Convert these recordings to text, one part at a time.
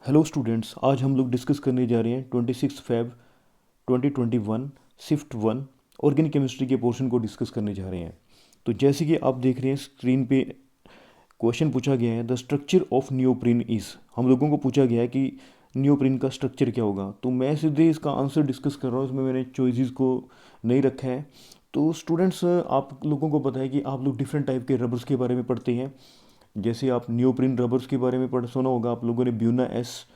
Hello students, आज हम लोग डिस्कस करने जा रहे हैं 26 फ़रवरी 2021 शिफ्ट 1 ऑर्गेनिक केमिस्ट्री के पोर्शन को डिस्कस करने जा रहे हैं। तो जैसे कि आप देख रहे हैं स्क्रीन पे क्वेश्चन पूछा गया है, the structure of neoprene is. हम लोगों को पूछा गया है कि नियोप्रीन का स्ट्रक्चर क्या होगा। तो मैं सीधे इसका आंसर डिस्कस कर रहा हूँ, इसमें मैंने चॉइसेस को नहीं रखा है। तो स्टूडेंट्स, आप लोगों को पता है कि आप लोग डिफरेंट टाइप के रबर्स के बारे में पढ़ते हैं। जैसे आप नियोप्रीन रबर्स के बारे में पढ़ सुना होगा आप लोगों ने, Buena S,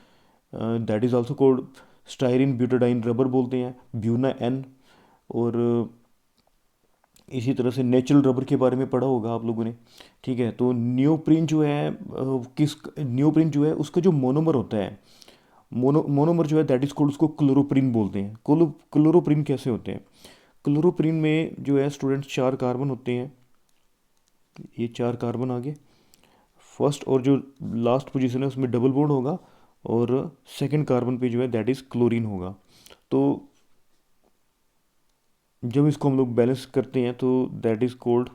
that is also called styrene butadiene rubber बोलते हैं, ब्यूना एन। और इसी तरह से नेचुरल रबर के बारे में पढ़ा होगा आप लोगों ने। ठीक है, तो नियोप्रीन जो है किस नियोप्रीन जो है उसका जो मोनोमर होता है, मोनोमर जो है दैट इज कॉल्ड, उसको क्लोरोप्रीन बोलते हैं। क्लोरोप्रीन कैसे होते हैं? क्लोरोप्रीन में जो है स्टूडेंट्स 4 कार्बन होते हैं। ये 4 कार्बन आगे फर्स्ट और जो लास्ट पोजीशन है उसमें डबल बॉन्ड होगा, और सेकंड कार्बन पे जो है दैट इज़ क्लोरीन होगा। तो जब इसको हम लोग बैलेंस करते हैं तो दैट इज़ कोल्ड,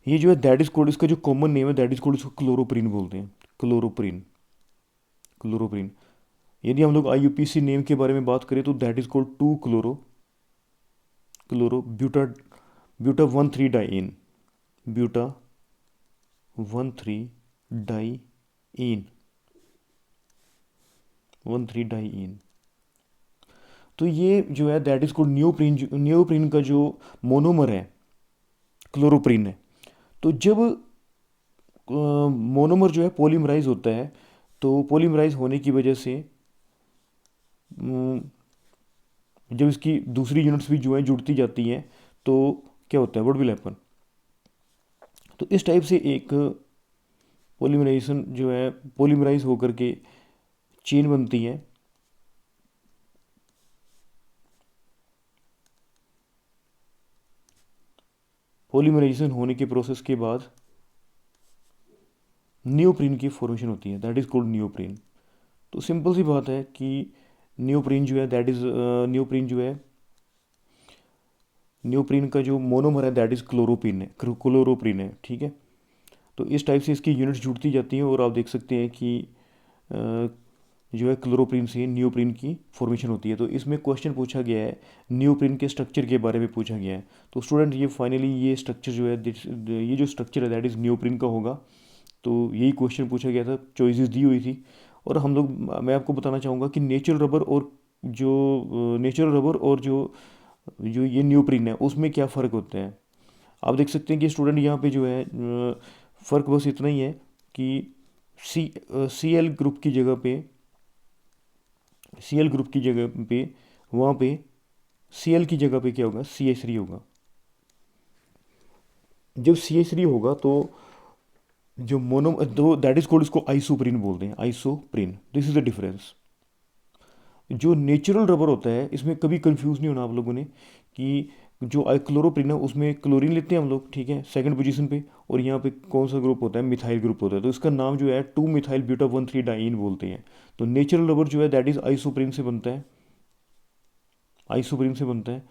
ये जो है दैट इज़ कोल्ड, इसका जो कॉमन नेम है दैट इज़ कोल्ड, इसको क्लोरोप्रीन बोलते हैं। Chloroprene, chloroprene. यदि हम लोग आईयूपीसी नेम के बारे में बात करें तो that is called 2 chloro, chloro buta, buta 1,3-डाइन, ब्यूटा 1,3-डाइन, 1,3-डाइन। तो ये जो है that is called neoprene. Neoprene का जो मोनोमर है क्लोरोप्रीन है। तो जब मोनोमर जो है पॉलीमराइज होता है, तो पॉलीमराइज होने की वजह से जब इसकी दूसरी यूनिट्स भी जो है जुड़ती जाती हैं तो क्या होता है, व्हाट विल हैपन। तो इस टाइप से एक पॉलीमराइजेशन जो है, पॉलीमराइज होकर के चेन बनती है। पॉलीमराइजेशन होने के प्रोसेस के बाद नियोप्रीन की फॉर्मेशन होती है, दैट इज़ कॉल्ड नियोप्रीन। तो सिंपल सी बात है कि नियोप्रीन जो है दैट इज़ नियोप्रीन जो है, नियोप्रीन का जो मोनोमर है दैट इज़ क्लोरोप्रीन है, क्लोरोप्रीन है। ठीक है, तो इस टाइप से इसकी यूनिट्स जुड़ती जाती हैं और आप देख सकते हैं कि जो है क्लोरोप्रीन से नियोप्रीन की फॉर्मेशन होती है। तो इसमें क्वेश्चन पूछा गया है, नियोप्रीन के स्ट्रक्चर के बारे में पूछा गया है। तो स्टूडेंट ये फाइनली ये स्ट्रक्चर जो है, ये जो स्ट्रक्चर है दैट इज़ नियोप्रीन का होगा। तो यही क्वेश्चन पूछा गया था, चॉइसेस दी हुई थी। और हम लोग, मैं आपको बताना चाहूँगा कि नेचुरल रबर और जो नेचुरल रबर और जो जो ये नियोप्रीन है उसमें क्या फ़र्क होता है। आप देख सकते हैं कि स्टूडेंट यहाँ पे जो है फ़र्क बस इतना ही है कि सी एल ग्रुप की जगह पे, सी एल ग्रुप की जगह पे, वहाँ पे सी एल की जगह पे क्या होगा, सी एच थ्री होगा। जब सी एच थ्री होगा तो जो मोनो, तो दैट इज कॉल्ड, इसको आइसोप्रीन बोलते हैं, isoprene. This is the difference. जो नेचुरल रबर होता है इसमें कभी कंफ्यूज नहीं होना आप लोगों ने कि जो क्लोरोप्रीन है उसमें क्लोरीन लेते हैं हम लोग, ठीक है, सेकंड पोजीशन पे, और यहाँ पे कौन सा ग्रुप होता है, मिथाइल ग्रुप होता है। तो इसका नाम जो है 2 मिथाइल ब्यूटा 1,3-डाइन बोलते हैं। तो नेचुरल रबर जो है दैट इज आइसोप्रीन से बनता है, आइसोप्रीन से बनता है।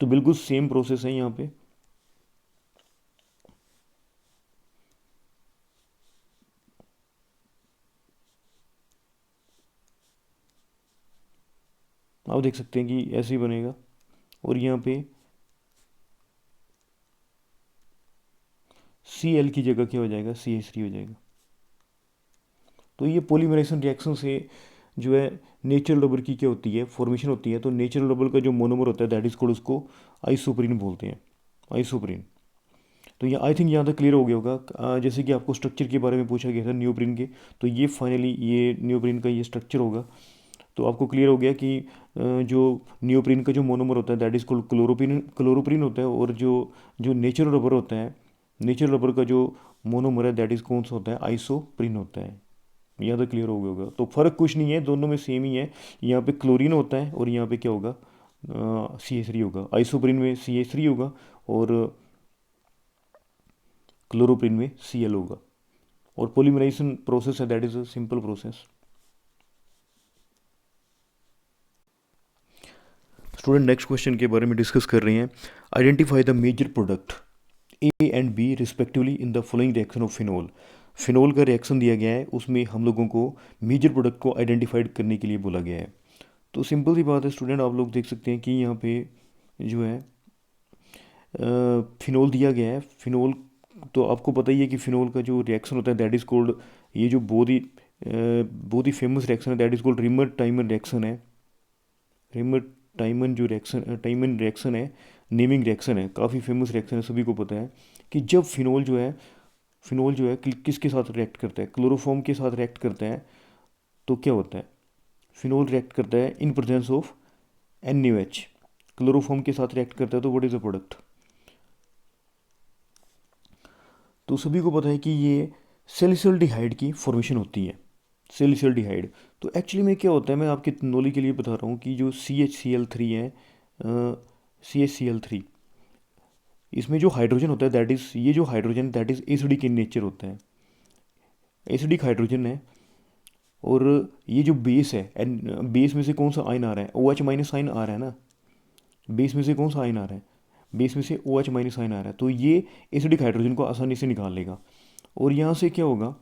तो बिल्कुल सेम प्रोसेस है यहाँ पे। आप देख सकते हैं कि ऐसे ही बनेगा, और यहाँ पे सी एल की जगह क्या हो जाएगा, सी एच थ्री हो जाएगा। तो ये पॉलीमराइजेशन रिएक्शन से जो है नेचुरल रबर की क्या होती है, फॉर्मेशन होती है। तो नेचुरल रबर का जो मोनोमर होता है दैट इज कोल्ड, उसको आइसोप्रीन बोलते हैं, आइसोप्रीन। तो ये आई थिंक यहाँ तक क्लियर हो गया होगा। जैसे कि आपको स्ट्रक्चर के बारे में पूछा गया था नियोप्रीन के, तो ये फाइनली ये नियोप्रीन का ये स्ट्रक्चर होगा। तो आपको क्लियर हो गया कि जो नियोप्रीन का जो मोनोमर होता है that is cold chloroprene, chloroprene होता है। और जो जो नेचुरल रबर होता है, नेचुरल रबर का जो मोनोमर है दैट इज कौन सा होता है, आइसोप्रीन होता है। यहाँ तक क्लियर हो गया होगा। तो फ़र्क कुछ नहीं है, दोनों में सेम ही है। यहाँ पे क्लोरीन होता है और यहाँ पे क्या होगा, सी एच थ्री होगा। आइसोप्रीन में सी एच थ्री होगा और क्लोरोप्रीन में सी एल होगा। और पॉलीमराइजेशन प्रोसेस है that is a simple process. Student next question के बारे में डिस्कस कर रहे हैं। Identify the major product A and B respectively in the following reaction of phenol. Phenol का रिएक्शन दिया गया है, उसमें हम लोगों को मेजर प्रोडक्ट को आइडेंटिफाइड करने के लिए बोला गया है। तो सिंपल सी बात है स्टूडेंट, आप लोग देख सकते हैं कि यहाँ पे जो है फिनोल दिया गया है। फिनोल तो आपको पता ही है कि फिनोल का जो रिएक्शन होता है दैट इज़ कोल्ड, ये जो बहुत ही फेमस रिएक्शन है that is cold reamer टाइमन reaction है। रिमर टाइमन जो रिएक्शन टाइमन रिएक्शन है, नेमिंग रिएक्शन है, काफ़ी फेमस रिएक्शन है, सभी को पता है कि जब फिनोल जो है किसके साथ रिएक्ट करता है, क्लोरोफॉर्म के साथ रिएक्ट करता है, तो क्या होता है, फिनोल रिएक्ट करता है in presence of NaOH। Chloroform के साथ रिएक्ट करता है तो व्हाट इज़ द प्रोडक्ट। तो सभी को पता है कि ये सैलिसल्डिहाइड की फॉर्मेशन होती है, सैलिसल्डिहाइड। तो एक्चुअली में क्या होता है, मैं आपके नॉलेज के लिए बता रहा हूँ कि जो CHCl3 है, CHCl3, इसमें जो हाइड्रोजन होता है दैट इज़, ये जो hydrogen that is acidic in nature होता है, एसिडिक हाइड्रोजन है। और ये जो बेस है, बेस में से कौन सा आयन आ रहा है, OH माइनस आयन आ रहा है ना, बेस में से कौन सा आयन आ रहा है, बेस में से OH माइनस आयन आ रहा है, तो ये एसिडिक हाइड्रोजन को आसानी से निकाल लेगा। और यहाँ से क्या होगा,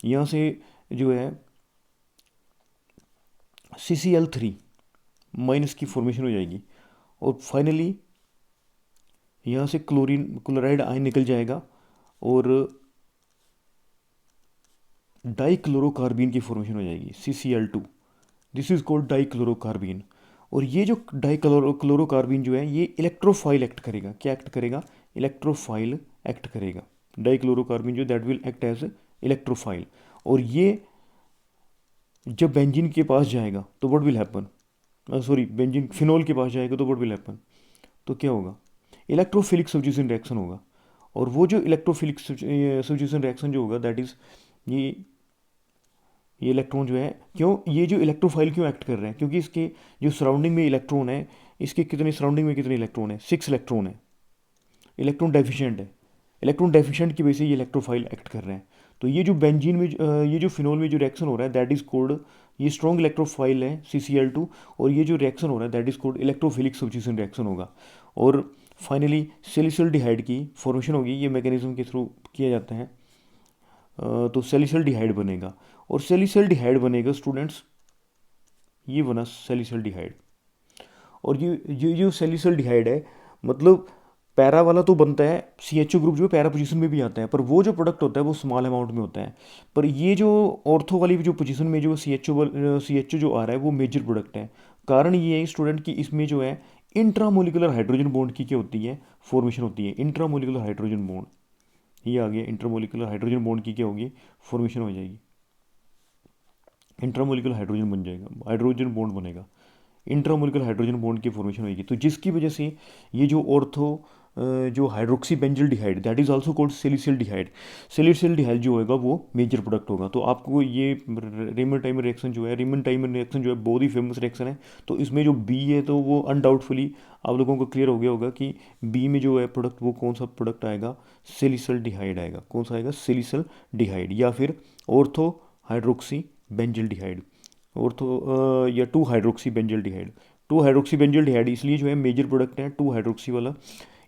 यहाँ से जो है CCl3 माइनस की फॉर्मेशन हो जाएगी, और फाइनली यहाँ से क्लोराइड आयन निकल जाएगा और डाइक्लोरोकार्बीन की फॉर्मेशन हो जाएगी, CCl2। This is called डाइक्लोरोकार्बीन। और ये जो डाइक्लोरोकार्बीन जो है ये इलेक्ट्रोफाइल एक्ट करेगा, क्या एक्ट करेगा, इलेक्ट्रोफाइल एक्ट करेगा। डाइक्लोरोकार्बीन जो that will act as electrophile. और ये जब बेंजीन के पास जाएगा तो what will happen, sorry benzene phenol के पास जाएगा तो व्हाट विल हैपन, तो क्या होगा, इलेक्ट्रोफिलिक सब्स्टिट्यूशन रिएक्शन होगा। और वो जो इलेक्ट्रोफिलिक सब्स्टिट्यूशन रिएक्शन जो होगा दैट इज़ ये इलेक्ट्रॉन जो है, क्यों ये जो इलेक्ट्रोफाइल क्यों एक्ट कर रहे हैं, क्योंकि इसके जो सराउंडिंग में इलेक्ट्रॉन है, इसके कितने सराउंडिंग में कितने इलेक्ट्रॉन है, 6 इलेक्ट्रॉन है, इलेक्ट्रॉन डेफिशिएंट है। इलेक्ट्रॉन डेफिशिएंट की वजह से ये इलेक्ट्रोफाइल एक्ट कर रहे हैं। तो ये जो बेंजीन में ये जो फिनोल में जो रिएक्शन हो रहा है दैट इज कोल्ड, ये स्ट्रॉन्ग इलेक्ट्रोफाइल है CCl2, और ये जो रिएक्शन हो रहा है that is cold electrophilic substitution reaction होगा। और फाइनली सैलिसल्डिहाइड की फॉर्मेशन होगी, ये मैकेनिज्म के थ्रू किया जाता है। तो सैलिसल्डिहाइड बनेगा, और सैलिसल्डिहाइड बनेगा स्टूडेंट्स, ये बना सैलिसल्डिहाइड। और ये जो सैलिसल्डिहाइड है, मतलब पैरा वाला तो बनता है, CHO ग्रुप जो पैरा पोजीशन में भी आता है, पर वो जो प्रोडक्ट होता है वो स्मॉल अमाउंट में होता है। पर ये जो ऑर्थो वाली जो पोजीशन में जो CHO जो आ रहा है वो मेजर प्रोडक्ट है। कारण ये है स्टूडेंट कि इसमें जो है इंट्रामोलिकुलर हाइड्रोजन बॉन्ड की क्या होती है, फॉर्मेशन होती है, इंट्रामोलिकुलर हाइड्रोजन बॉन्ड। ये आ गया, इंट्रामोलिकुलर हाइड्रोजन बॉन्ड की क्या होगी, फॉर्मेशन हो जाएगी, इंट्रामोलिकुलर हाइड्रोजन बन जाएगा, हाइड्रोजन बॉन्ड बनेगा, इंट्रामोलिकुलर हाइड्रोजन बॉन्ड की फॉर्मेशन होगी। तो जिसकी वजह से ये जो ऑर्थो जो hydroxy benzaldehyde that is also called salicylaldehyde, salicylaldehyde जो होगा वो मेजर प्रोडक्ट होगा। तो आपको ये रीमन टाइमर रिएक्शन जो है, रीमन टाइमर रिएक्शन जो है बहुत ही फेमस रिएक्शन है। तो इसमें जो बी है तो वो अनडाउटफुली आप लोगों को क्लियर हो गया होगा कि बी में जो है प्रोडक्ट वो कौन सा प्रोडक्ट आएगा, सैलिसल्डिहाइड आएगा। कौन सा आएगा, सैलिसल्डिहाइड या फिर ऑर्थो हाइड्रोक्सी बेंजल्डिहाइड, ऑर्थो या 2 हाइड्रोक्सी बेंजल्डिहाइड। 2 हाइड्रोक्सी बेंजल्डिहाइड इसलिए जो है मेजर प्रोडक्ट है, 2 हाइड्रोक्सी वाला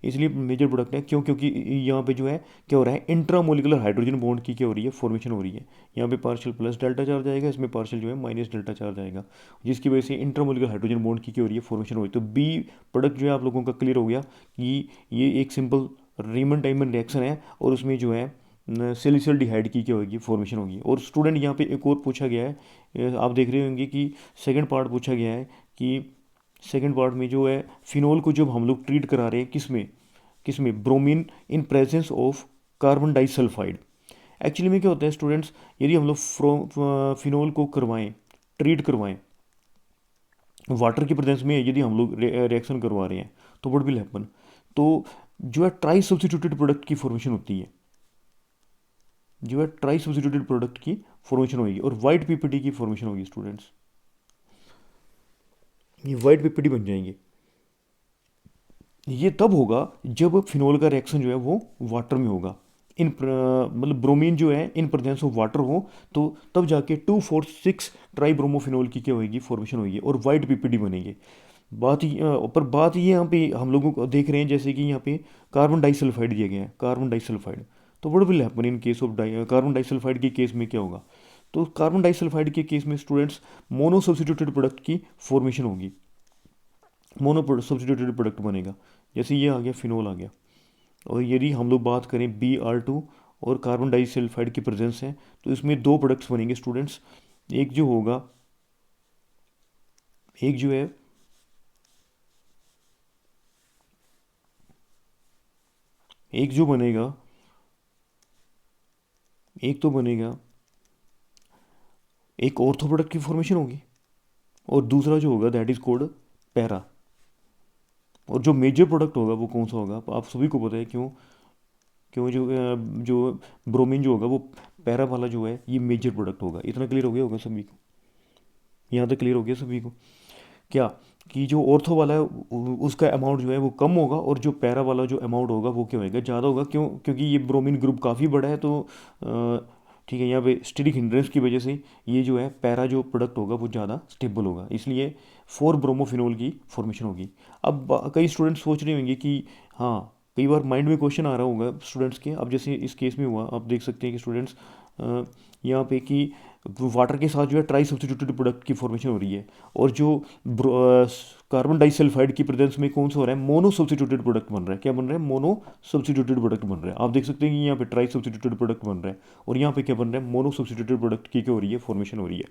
इसलिए मेजर प्रोडक्ट है, क्यों, क्योंकि यहाँ पे जो है क्या हो रहा है, इंट्रामोलिकुलर हाइड्रोजन बॉन्ड की क्या हो रही है, फॉर्मेशन हो रही है। यहाँ पे पार्शियल प्लस डेल्टा चार्ज आएगा, इसमें पार्शियल जो है माइनस डेल्टा चार्ज आएगा, जिसकी वजह से इंट्रामोलिकुलर हाइड्रोजन बॉन्ड की क्या हो रही है, फॉर्मेशन हो रही है। तो बी प्रोडक्ट जो है आप लोगों का क्लियर हो गया कि ये एक सिंपल रीमन टाइमन रिएक्शन है, और उसमें जो है सैलिसल्डिहाइड की क्या होगी, फॉर्मेशन होगी। और स्टूडेंट यहाँ पे एक और पूछा गया है, आप देख रहे होंगे कि सेकंड पार्ट पूछा गया है कि सेकंड पार्ट में जो है फिनोल को जब हम लोग ट्रीट करा रहे हैं किसमें bromine in presence of carbon disulphide. Actually में क्या होता है स्टूडेंट्स, यदि हम लोग फिनोल को ट्रीट करवाएं वाटर की प्रेजेंस में, यदि हम लोग रिएक्शन करवा रहे हैं तो व्हाट विल हैपन, तो जो है ट्राई सब्स्टिट्यूटेड प्रोडक्ट की फॉर्मेशन होती है, जो है ट्राई सब्स्टिट्यूटेड प्रोडक्ट की फॉर्मेशन होगी, और वाइट पीपीटी की फॉर्मेशन होगी स्टूडेंट्स, ये वाइट पीपीटी बन जाएंगे। ये तब होगा जब फिनोल का रिएक्शन जो है वो वाटर में होगा, मतलब ब्रोमीन जो है इन प्रेजेंस ऑफ वाटर हो, तो तब जाके 2,4,6 ट्राई ब्रोमोफिनोल की क्या होगी, फॉर्मेशन होगी, और वाइट पीपीडी बनेगी। बात ये यहाँ पे हम लोगों को देख रहे हैं जैसे कि यहाँ पे कार्बन डाइसल्फाइड दिया गया है, कार्बन डाइसल्फाइड। तो what will happen in case of carbon disulphide के केस में क्या होगा? तो कार्बन डाइसल्फाइड के केस में स्टूडेंट्स मोनो सब्स्टिट्यूटेड प्रोडक्ट की फॉर्मेशन होगी, मोनो सब्स्टिट्यूटेड प्रोडक्ट बनेगा। जैसे ये आ गया, फिनोल आ गया। और यदि हम लोग बात करें Br2 और कार्बन डाइसल्फाइड की प्रेजेंस है, तो इसमें दो प्रोडक्ट्स बनेंगे स्टूडेंट्स। एक जो होगा, एक जो है एक जो बनेगा, एक तो बनेगा, एक ऑर्थो प्रोडक्ट की फॉर्मेशन होगी, और दूसरा जो होगा दैट इज कोल्ड पैरा। और जो मेजर प्रोडक्ट होगा वो कौन सा होगा? आप सभी को पता है, क्यों? क्यों जो ब्रोमीन जो होगा वो पैरा वाला जो है ये मेजर प्रोडक्ट होगा। इतना क्लियर हो गया होगा सभी को? यहाँ तक क्लियर हो गया सभी को क्या? कि जो ऑर्थो वाला है उसका अमाउंट जो है वो कम होगा, और जो पैरा वाला जो अमाउंट होगा वो क्या होगा? ज़्यादा होगा। क्यों? क्योंकि ये ब्रोमीन ग्रुप काफ़ी बड़ा है, तो ठीक है, यहाँ पे स्टेरिक हिंड्रेंस की वजह से ये जो है पैरा जो प्रोडक्ट होगा वो ज़्यादा स्टेबल होगा, इसलिए 4 ब्रोमोफिनोल की फॉर्मेशन होगी। अब कई स्टूडेंट्स सोच रहे होंगे कि हाँ, कई बार माइंड में क्वेश्चन आ रहा होगा स्टूडेंट्स के। अब जैसे इस केस में हुआ, आप देख सकते हैं कि स्टूडेंट्स यहाँ पे कि वाटर के साथ जो है ट्राई सब्स्टिट्यूटेड प्रोडक्ट की फॉर्मेशन हो रही है, और जो कार्बन डाइसल्फाइड की प्रेजेंस में कौन सा हो रहा है? मोनो सब्स्टिट्यूटेड प्रोडक्ट बन रहा है। क्या बन रहा है? मोनो सब्स्टिट्यूटेड प्रोडक्ट बन रहा है। आप देख सकते हैं कि यहाँ पे ट्राई सब्स्टिट्यूटेड प्रोडक्ट बन रहा है, और यहाँ पे क्या बन रहा है? मोनो सब्स्टिट्यूटेड प्रोडक्ट की क्या हो रही है? फॉर्मेशन हो रही है।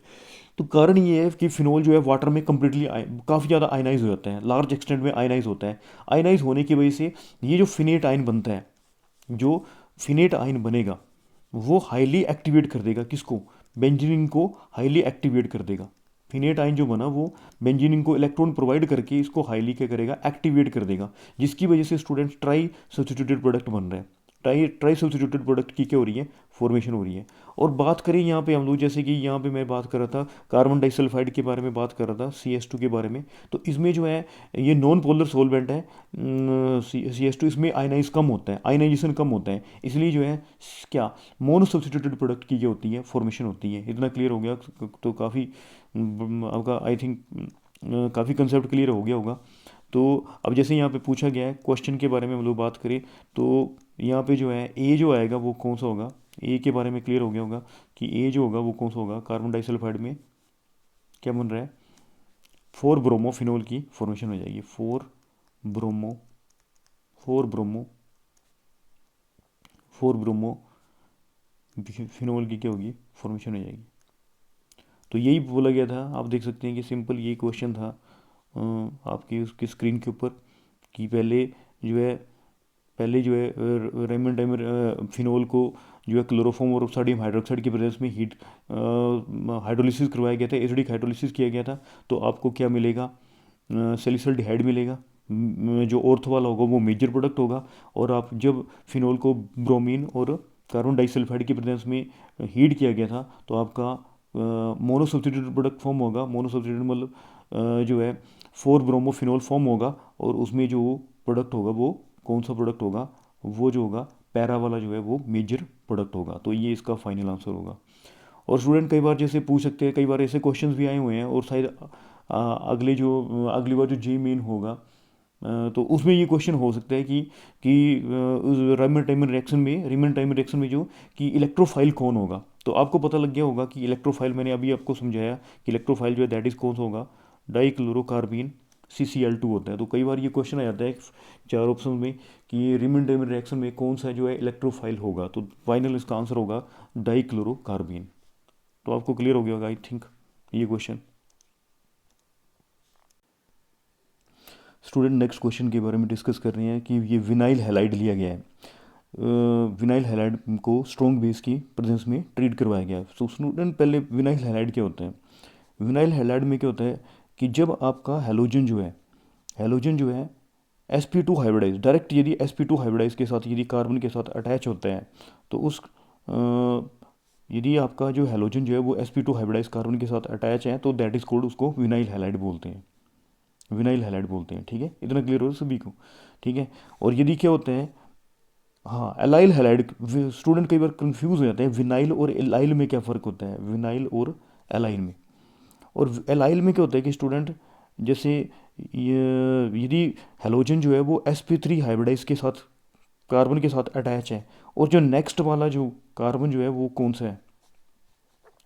तो कारण ये है कि फिनोल जो है वाटर में कम्प्लीटली काफ़ी ज़्यादा आयनाइज हो जाता है, लार्ज एक्सटेंट में आयनाइज होता है। आयनाइज होने की वजह से ये जो फिनेट आयन बनता है, जो फिनेट आयन बनेगा वो हाईली एक्टिवेट कर देगा किसको? बेंजीनिन को हाईली एक्टिवेट कर देगा। फिनेट आयन जो बना वो बेंजीनिन को इलेक्ट्रॉन प्रोवाइड करके इसको हाईली क्या करेगा? एक्टिवेट कर देगा, जिसकी वजह से स्टूडेंट ट्राई सब्स्टिट्यूटेड प्रोडक्ट बन रहा है। ट्राई सब्स्टिट्यूटेड प्रोडक्ट की क्या हो रही है? फॉर्मेशन हो रही है। और बात करें यहाँ पे हम लोग, जैसे कि यहाँ पे मैं बात कर रहा था कार्बन डाइसल्फाइड के बारे में, बात कर रहा था CS2 के बारे में, तो इसमें जो है ये नॉन पोलर सोलवेंट है। CS2 इसमें आयनाइज कम होता है, आयनाइजेशन कम होता है, इसलिए जो है क्या मोनो सब्स्टिट्यूटेड प्रोडक्ट की क्या होती है? फॉर्मेशन होती है। इतना क्लियर हो गया तो काफ़ी आपका आई थिंक काफ़ी कंसेप्ट क्लियर हो गया होगा। तो अब जैसे यहाँ पे पूछा गया है क्वेश्चन के बारे में हम लोग बात करें, तो यहाँ पे जो है ए जो आएगा वो कौन सा होगा? ए के बारे में क्लियर हो गया होगा कि ए जो होगा वो कौन सा होगा? कार्बन डाइसल्फाइड में क्या बन रहा है? 4 ब्रोमोफिनोल की फॉर्मेशन हो जाएगी। 4 ब्रोमो 4 ब्रोमो फिनोल की क्या होगी? फॉर्मेशन हो जाएगी। तो यही बोला गया था। आप देख सकते हैं कि सिंपल ये क्वेश्चन था आपकी उसकी स्क्रीन के ऊपर, कि पहले जो है रेमंड टाइमर फिनोल को जो है क्लोरोफॉर्म और सोडियम हाइड्रोक्साइड की प्रेजेंस में हीट हाइड्रोलिसिस करवाया गया था, एसिडिक हाइड्रोलिसिस किया गया था। तो आपको क्या मिलेगा? सैलिसल्डिहाइड मिलेगा। जो ऑर्थ वाला होगा वो मेजर प्रोडक्ट होगा, और आप जब फिनोल को ब्रोमीन और कार्बन डाइसल्फाइड की प्रेजेंस में हीट किया गया था, तो आपका मोनो सब्स्टिट्यूटेड प्रोडक्ट फॉर्म होगा। मोनो सब्स्टिट्यूटेड मतलब जो है 4 ब्रोमोफिनोल फॉर्म होगा, और उसमें जो प्रोडक्ट होगा वो कौन सा प्रोडक्ट होगा? वो जो होगा पैरा वाला जो है वो मेजर प्रोडक्ट होगा। तो ये इसका फाइनल आंसर होगा। और स्टूडेंट कई बार जैसे पूछ सकते हैं, कई बार ऐसे क्वेश्चंस भी आए हुए हैं, और शायद अगली बार जो जी मेन होगा तो उसमें ये क्वेश्चन हो सकता है कि रीमैन टाइमर रिएक्शन में जो कि इलेक्ट्रोफाइल कौन होगा? तो आपको पता लग गया होगा कि इलेक्ट्रोफाइल, मैंने अभी आपको समझाया कि इलेक्ट्रोफाइल जो है दैट इज कौन सा होगा? डाइक्लोरोकार्बीन CCl2 होता है। तो कई बार ये क्वेश्चन आ जाता है 4 ऑप्शन में कि रीमैन टाइमर रिएक्शन में कौन सा जो है इलेक्ट्रोफाइल होगा? तो फाइनल इसका आंसर होगा डाइक्लोरोकार्बीन। तो आपको क्लियर हो गया होगा आई थिंक ये क्वेश्चन। स्टूडेंट नेक्स्ट क्वेश्चन के बारे में डिस्कस कर रहे हैं कि ये विनाइल हैलाइड लिया गया है। विनाइल हैलाइड को स्ट्रॉन्ग बेस की प्रेजेंस में ट्रीट करवाया गया है। तो स्टूडेंट पहले विनाइल हैलाइड क्या होता है? विनाइल हैलाइड में क्या होता है कि जब आपका हैलोजन जो है sp2 हाइब्रिडाइज डायरेक्ट, यदि sp2 हाइब्रिडाइज के साथ यदि कार्बन के साथ अटैच होता है, तो यदि आपका जो हैलोजन जो है वो sp2 हाइब्रिडाइज कार्बन के साथ अटैच है, तो दैट इज कॉल्ड, उसको विनाइल हैलाइड बोलते हैं। ठीक है, इतना क्लियर हो सभी को? ठीक है। और यदि क्या होता है, हाँ, एलाइल हैलाइड, स्टूडेंट कई बार कंफ्यूज हो जाते हैं विनाइल और एलाइल में क्या फ़र्क होता है? विनाइल और एलाइल में, और एलाइल में क्या होता है कि स्टूडेंट जैसे यदि हैलोजन जो है वो sp3 हाइब्रिडाइज के साथ कार्बन के साथ अटैच है, और जो नेक्स्ट वाला जो कार्बन जो है वो कौन सा है,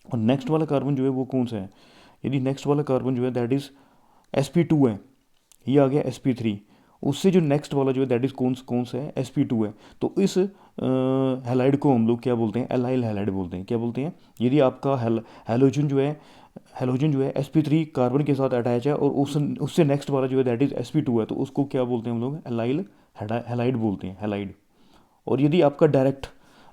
और नेक्स्ट वाला कार्बन जो है वो कौन सा है, यदि नेक्स्ट वाला कार्बन जो है दैट इज़ sp2 है, ये आ गया sp3, उससे जो नेक्स्ट वाला जो है दैट इज़ कौन कौन सा है, sp2 है। तो इस हैलाइड को हम लोग क्या बोलते हैं, एलाइल हैलाइड बोलते हैं। क्या बोलते हैं, यदि आपका हैलोजन जो है sp3 कार्बन के साथ अटैच है और उससे नेक्स्ट वाला जो है दैट इज़ sp2 है, तो उसको क्या बोलते हैं हम लोग, एलाइल हैलाइड बोलते हैं, हैलाइड। और यदि आपका डायरेक्ट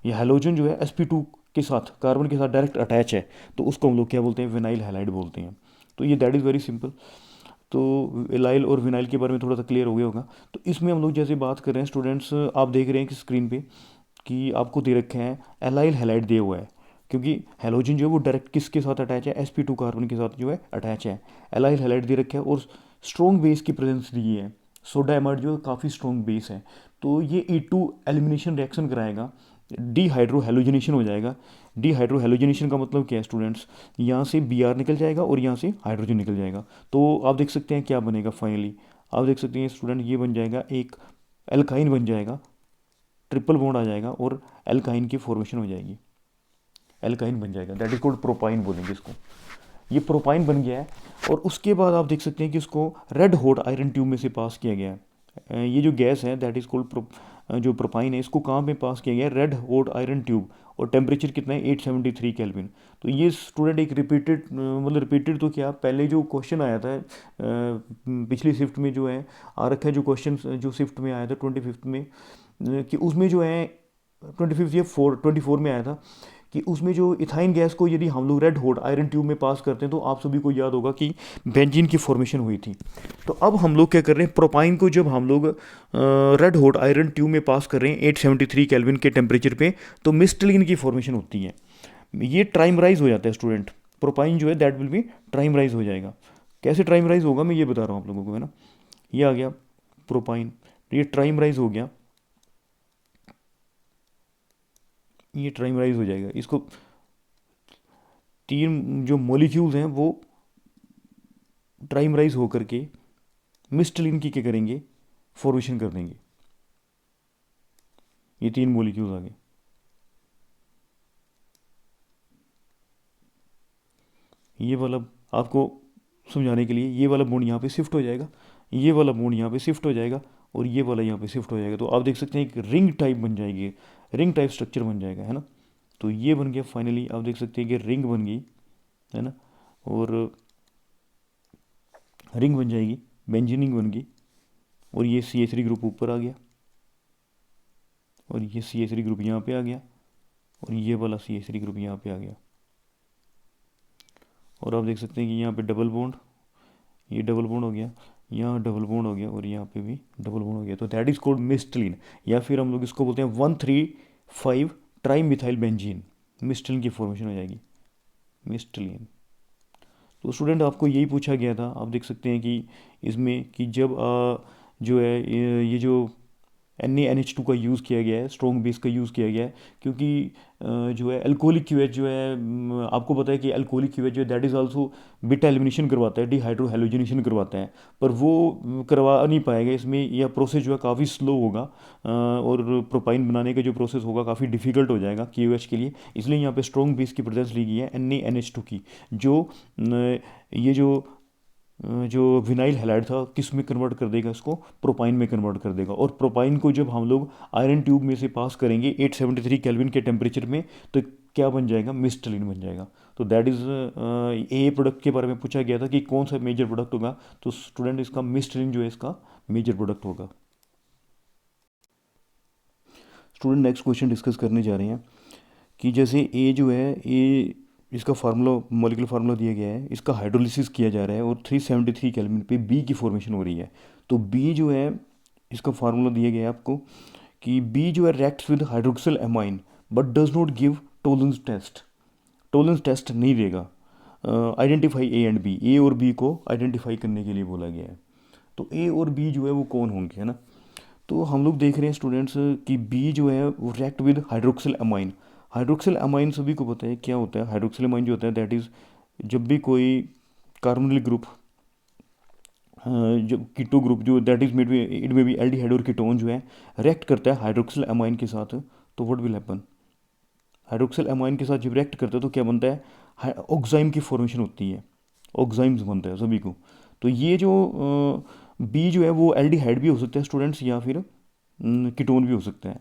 ये हैलोजन जो है sp2 के साथ कार्बन के साथ डायरेक्ट अटैच है, तो उसको हम लोग क्या बोलते हैं, विनाइल हैलाइड बोलते हैं। तो ये दैट इज़ वेरी सिंपल। तो एलाइल और विनाइल के बारे में थोड़ा सा क्लियर हो गया होगा। तो इसमें हम लोग जैसे बात कर रहे हैं स्टूडेंट्स, आप देख रहे हैं कि स्क्रीन पे कि आपको दे रखे हैं एलाइल हैलाइड दिया हुआ है, क्योंकि हैलोजन जो है वो डायरेक्ट किसके साथ अटैच है, sp2 कार्बन के साथ जो है अटैच है। एलाइल हैलाइड दे रखा है और स्ट्रॉन्ग बेस की प्रेजेंस दी है, सोडा एमाइड जो है काफ़ी स्ट्रॉन्ग बेस है। तो ये E2 एलिमिनेशन रिएक्शन कराएगा, डीहाइड्रो हेलोजनेशन हो जाएगा। डीहाइड्रो हेलोजनेशन का मतलब क्या है स्टूडेंट्स, यहाँ से Br निकल जाएगा और यहाँ से हाइड्रोजन निकल जाएगा। तो आप देख सकते हैं क्या बनेगा फाइनली, आप देख सकते हैं स्टूडेंट ये बन जाएगा एक एल्काइन बन जाएगा, ट्रिपल बॉन्ड आ जाएगा और एल्काइन की फॉर्मेशन हो जाएगी, एल्काइन बन जाएगा, दैट इज कॉल्ड प्रोपाइन बोलेंगे इसको। ये प्रोपाइन बन गया है और उसके बाद आप देख सकते हैं कि उसको रेड हॉट आयरन ट्यूब में से पास किया गया है। ये जो गैस है दैट इज कॉल्ड जो प्रोपाइन है, इसको कहाँ पे पास किया गया है, रेड हॉट आयरन ट्यूब, और टेम्परेचर कितना है 873 केल्विन। तो ये स्टूडेंट एक रिपीटेड मतलब रिपीटेड तो क्या, पहले जो क्वेश्चन आया था पिछली शिफ्ट में जो है आ रखा है, जो क्वेश्चन जो शिफ्ट में आया था 25 में, कि उसमें जो है 25 या 24 में आया था, कि उसमें जो इथाइन गैस को यदि हम लोग रेड हॉट आयरन ट्यूब में पास करते हैं तो आप सभी को याद होगा कि बेंजीन की फॉर्मेशन हुई थी। तो अब हम लोग क्या कर रहे हैं, प्रोपाइन को जब हम लोग रेड हॉट आयरन ट्यूब में पास कर रहे हैं 873 केल्विन के टेम्परेचर पे, तो मिस्टलिन की फॉर्मेशन होती है, ये ट्राइमराइज हो जाता है स्टूडेंट। प्रोपाइन जो है दैट विल बी ट्राइमराइज हो जाएगा। कैसे ट्राइमराइज होगा मैं ये बता रहा हूँ आप लोगों को, है ना। ये आ गया प्रोपाइन, ये ट्राइमराइज हो गया, ये ट्राइमराइज हो जाएगा। इसको तीन जो मॉलिक्यूल्स हैं वो ट्राइमराइज होकर के मिस्टलिन की क्या करेंगे, फॉर्मेशन कर देंगे। ये तीन मॉलिक्यूल्स आ गए। ये वाला आपको समझाने के लिए, ये वाला बॉन्ड यहाँ पे शिफ्ट हो जाएगा, ये वाला बॉन्ड यहाँ पे शिफ्ट हो जाएगा और ये वाला यहाँ पे शिफ्ट हो जाएगा। तो आप देख सकते हैं एक रिंग टाइप बन जाएगी, रिंग टाइप स्ट्रक्चर बन जाएगा, है ना। तो ये बन गया फाइनली, आप देख सकते हैं कि रिंग बन गई, है ना, और रिंग बन जाएगी, बेंजीनिंग बन गई, और ये CH3 ग्रुप ऊपर आ गया और ये CH3 ग्रुप यहाँ पे आ गया और ये वाला CH3 ग्रुप यहाँ पे आ गया। और आप देख सकते हैं कि यहाँ पे डबल बॉन्ड, ये डबल बॉन्ड हो गया, यहाँ डबल बॉन्ड हो गया और यहाँ पे भी डबल बॉन्ड हो गया। तो दैट इज कॉल्ड मिस्टलिन, या फिर हम लोग इसको बोलते हैं 135 ट्राई मिथाइल बेंजीन, मिस्टलिन की फॉर्मेशन हो जाएगी, मिस्टलिन। तो स्टूडेंट आपको यही पूछा गया था, आप देख सकते हैं कि इसमें कि जब जो है ये जो NaNH2 का यूज़ किया गया है, स्ट्रॉन्ग बेस का यूज़ किया गया है, क्योंकि जो है अल्कोहलिक क्यूएच जो है आपको पता है कि अल्कोहलिक क्यूएच जो है that is also beta elimination करवाता है, डिहाइड्रो हेलोजनेशन करवाता है, पर वो करवा नहीं पाएगा इसमें, यह प्रोसेस जो है काफ़ी स्लो होगा और प्रोपाइन बनाने का जो प्रोसेस होगा काफ़ी डिफिकल्ट हो जाएगा क्यूएच के लिए। इसलिए यहाँ पे स्ट्रॉन्ग बेस की प्रेजेंस ली गई है NaNH2 की, जो ये जो विनाइल हैलाइड था किस में कन्वर्ट कर देगा, इसको प्रोपाइन में कन्वर्ट कर देगा। और प्रोपाइन को जब हम लोग आयरन ट्यूब में से पास करेंगे 873 केल्विन के टेम्परेचर में, तो क्या बन जाएगा, मिस्टलिन बन जाएगा। तो दैट इज़ ए प्रोडक्ट के बारे में पूछा गया था कि कौन सा मेजर प्रोडक्ट होगा, तो स्टूडेंट इसका मिस्टलिन जो है इसका मेजर प्रोडक्ट होगा। स्टूडेंट नेक्स्ट क्वेश्चन डिस्कस करने जा रहे हैं कि जैसे ए जो है, ए इसका फार्मूला मॉलिक्यूलर फार्मूला दिया गया है, इसका हाइड्रोलिसिस किया जा रहा है और 373 केल्विन पे बी की फॉर्मेशन हो रही है। तो बी जो है इसका फार्मूला दिया गया है आपको कि बी जो है reacts with hydroxyl amine but does not give Tollens test, Tollens test नहीं देगा। Identify A and B, A और बी को आइडेंटिफाई करने के लिए बोला गया है। तो ए और बी जो है वो कौन होंगे, है ना। तो हम लोग देख रहे हैं स्टूडेंट्स कि बी जो है वो react with hydroxyl amine. Hydroxyl amine सभी को पता है क्या होता है। हाइड्रोक्सिल अमाइन जो होता है दैट इज़ जब भी कोई कार्बोनिल ग्रुप जो कीटो ग्रुप जो दैट इज मेड इट में भी एल्डिहाइड और कीटोन जो है रिएक्ट करता है हाइड्रोक्सिल अमाइन के साथ, तो what will happen, hydroxyl amine के साथ जब रिएक्ट करता है तो क्या बनता है, ऑक्साइम की फॉर्मेशन होती है, ऑक्साइम्स बनता है सभी को। तो ये जो बी जो है वो एल्डिहाइड भी हो सकता है स्टूडेंट्स, या फिर कीटोन भी हो सकता है,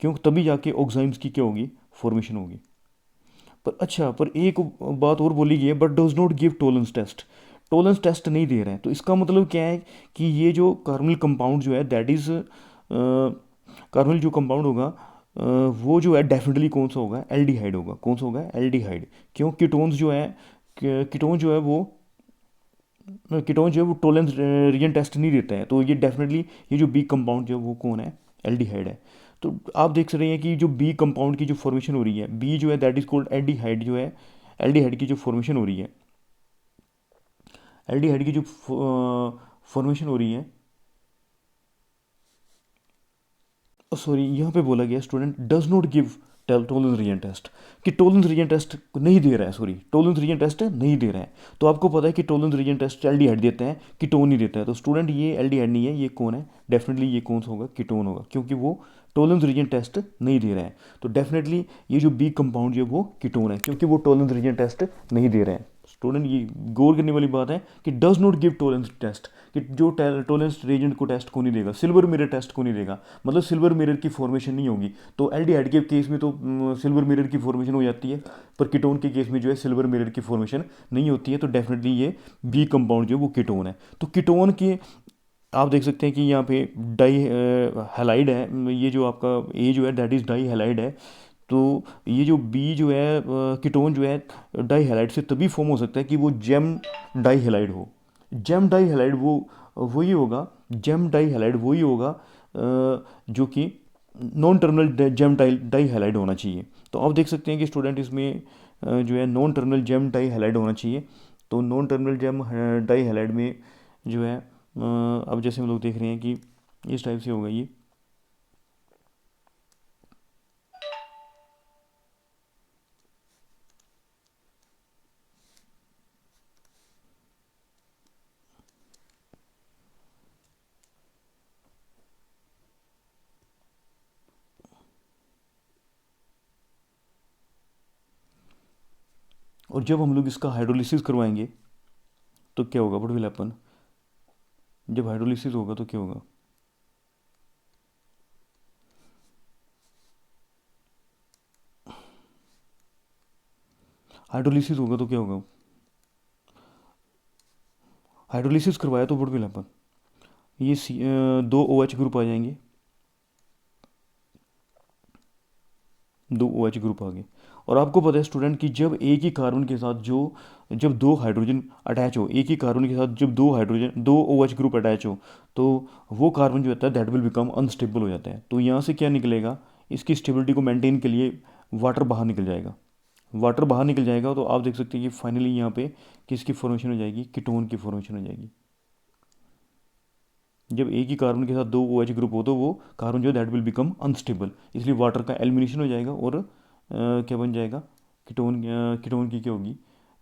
क्यों, तभी जाके ऑक्साइम्स की क्या होगी, फॉर्मेशन होगी। पर अच्छा, पर एक बात और बोली गई है, but does not give Tollens test, Tollens test नहीं दे रहे हैं, तो इसका मतलब क्या है कि ये जो कार्बोनिल कंपाउंड जो है दैट इज़ कार्बोनिल जो कंपाउंड होगा वो जो है डेफिनेटली कौन सा होगा, एल्डिहाइड होगा, कौन सा होगा, एल्डिहाइड। क्यों, कीटोन्स जो है, कीटोन जो है वो, कीटोन जो है वो टोलेंस रीजन टेस्ट नहीं देता है, तो ये डेफिनेटली ये जो बी कंपाउंड जो है वो कौन है, एल्डिहाइड है। तो आप देख रहे हैं कि जो बी कंपाउंड की जो फॉर्मेशन हो रही है, बी जो है दैट इज कॉल्ड एल्डिहाइड जो है, एल्डिहाइड की जो फॉर्मेशन हो रही है, एल्डिहाइड की जो फॉर्मेशन हो रही है, सॉरी यहाँ पे बोला गया student does not give Tollens reagent test, कि टोलेंस रीजन टेस्ट नहीं दे रहा है, सॉरी टोलेंस रीजन टेस्ट नहीं दे रहा है। तो आपको पता है कि टोलेंस रीजन टेस्ट एल्डिहाइड देते हैं, कीटोन नहीं देता है, तो स्टूडेंट ये एल्डिहाइड नहीं है, ये कौन है, डेफिनेटली ये कौन सा होगा, कीटोन होगा, क्योंकि वो टोलेंस रीजन टेस्ट नहीं दे रहा है। तो डेफिनेटली ये जो बी कंपाउंड जो है वो कीटोन है, क्योंकि वो टोलेंस रीजन टेस्ट नहीं दे रहे हैं। स्टूडेंट ये गौर करने वाली बात है कि does not give Tollens test, कि जो टोलेंस रीजन को टेस्ट को नहीं देगा, सिल्वर मिरर टेस्ट को नहीं देगा, मतलब सिल्वर मिरर की फॉर्मेशन नहीं होगी। तो एल्डिहाइड के केस में तो सिल्वर मिरर की फॉर्मेशन हो जाती है, पर कीटोन के केस में जो है सिल्वर मिरर की फॉर्मेशन नहीं होती है, तो डेफिनेटली ये बी कंपाउंड जो है वो कीटोन है। तो कीटोन के आप देख सकते हैं कि यहाँ पे डाई हैलाइड है, ये जो आपका ए जो है दैट इज़ डाई हैलाइड है। तो ये जो बी जो है कीटोन जो है डाई हैलाइड से तभी फॉर्म हो सकता है कि वो जेम डाई हैलाइड हो, जेम डाई हैलाइड वो वही होगा, जेम डाई हैलाइड वही होगा जो कि non terminal gem dihalide होना चाहिए। तो आप देख सकते हैं कि स्टूडेंट इसमें जो है non terminal gem dihalide होना चाहिए। तो non terminal gem dihalide में जो है अब जैसे हम लोग देख रहे हैं कि इस टाइप से होगा ये। और जब हम लोग इसका हाइड्रोलिसिस करवाएंगे तो क्या होगा, व्हाट विल हैपन, जब हाइड्रोलिसिस होगा तो क्या होगा, हाइड्रोलिसिस होगा तो क्या होगा, हाइड्रोलिसिस करवाया तो व्हाट विल हैपन, ये दो ओ एच ग्रुप आ जाएंगे, दो ओ एच ग्रुप आ गए। और आपको पता है स्टूडेंट कि जब एक ही कार्बन के साथ जो, जब दो हाइड्रोजन अटैच हो, एक ही कार्बन के साथ जब दो हाइड्रोजन दो ओ एच ग्रुप अटैच हो, तो वो कार्बन जो होता है दैट विल बिकम अनस्टेबल हो जाता है। तो यहाँ से क्या निकलेगा, इसकी स्टेबिलिटी को मेंटेन के लिए वाटर बाहर निकल जाएगा, वाटर बाहर निकल जाएगा। तो आप देख सकते हैं कि फाइनली यहाँ पे किसकी फॉर्मेशन हो जाएगी, कीटोन की फॉर्मेशन हो जाएगी। जब एक ही कार्बन के साथ दो ओ एच ग्रुप हो तो वो कार्बन जो है दैट विल बिकम अनस्टेबल, इसलिए वाटर का एलिमिनेशन हो जाएगा और क्या बन जाएगा, कीटोन, कीटोन की क्या होगी,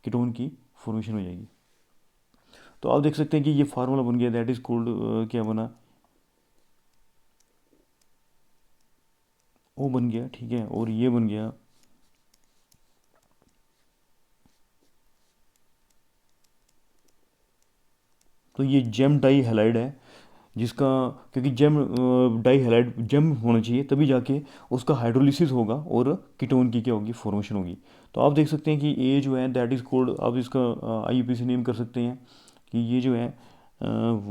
कीटोन की फॉर्मेशन हो जाएगी। तो आप देख सकते हैं कि ये फार्मूला बन गया दैट इज कोल्ड, क्या बना, ओ बन गया, ठीक है, और ये बन गया, तो ये जेम डाई हैलाइड है, जिसका, क्योंकि जेम डाई हैलाइड जेम होना चाहिए तभी जाके उसका हाइड्रोलिसिस होगा और कीटोन की क्या होगी, फॉर्मेशन होगी। तो आप देख सकते हैं कि ए जो है दैट इज़ कोल्ड, आप इसका आईयूपी से नेम कर सकते हैं कि ये जो है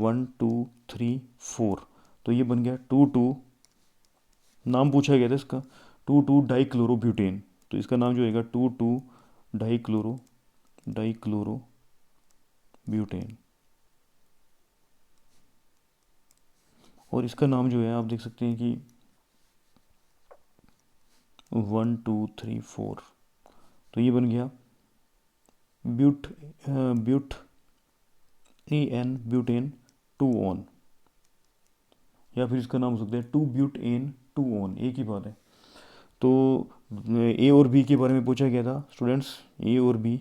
1 2 3 4, तो ये बन गया 2 2, नाम पूछा गया था इसका, 2 2 डाई क्लोरोब्यूटेन। तो इसका नाम जो होगा 2 2 डाई क्लोरोब्यूटेन। और इसका नाम जो है आप देख सकते हैं कि 1 2 3 4, तो ये बन गया but but a n butane 2 one, या फिर इसका नाम हो सकता है 2 ब्यूट एन 2 ऑन, एक ही बात है। तो ए और बी के बारे में पूछा गया था स्टूडेंट्स, ए और बी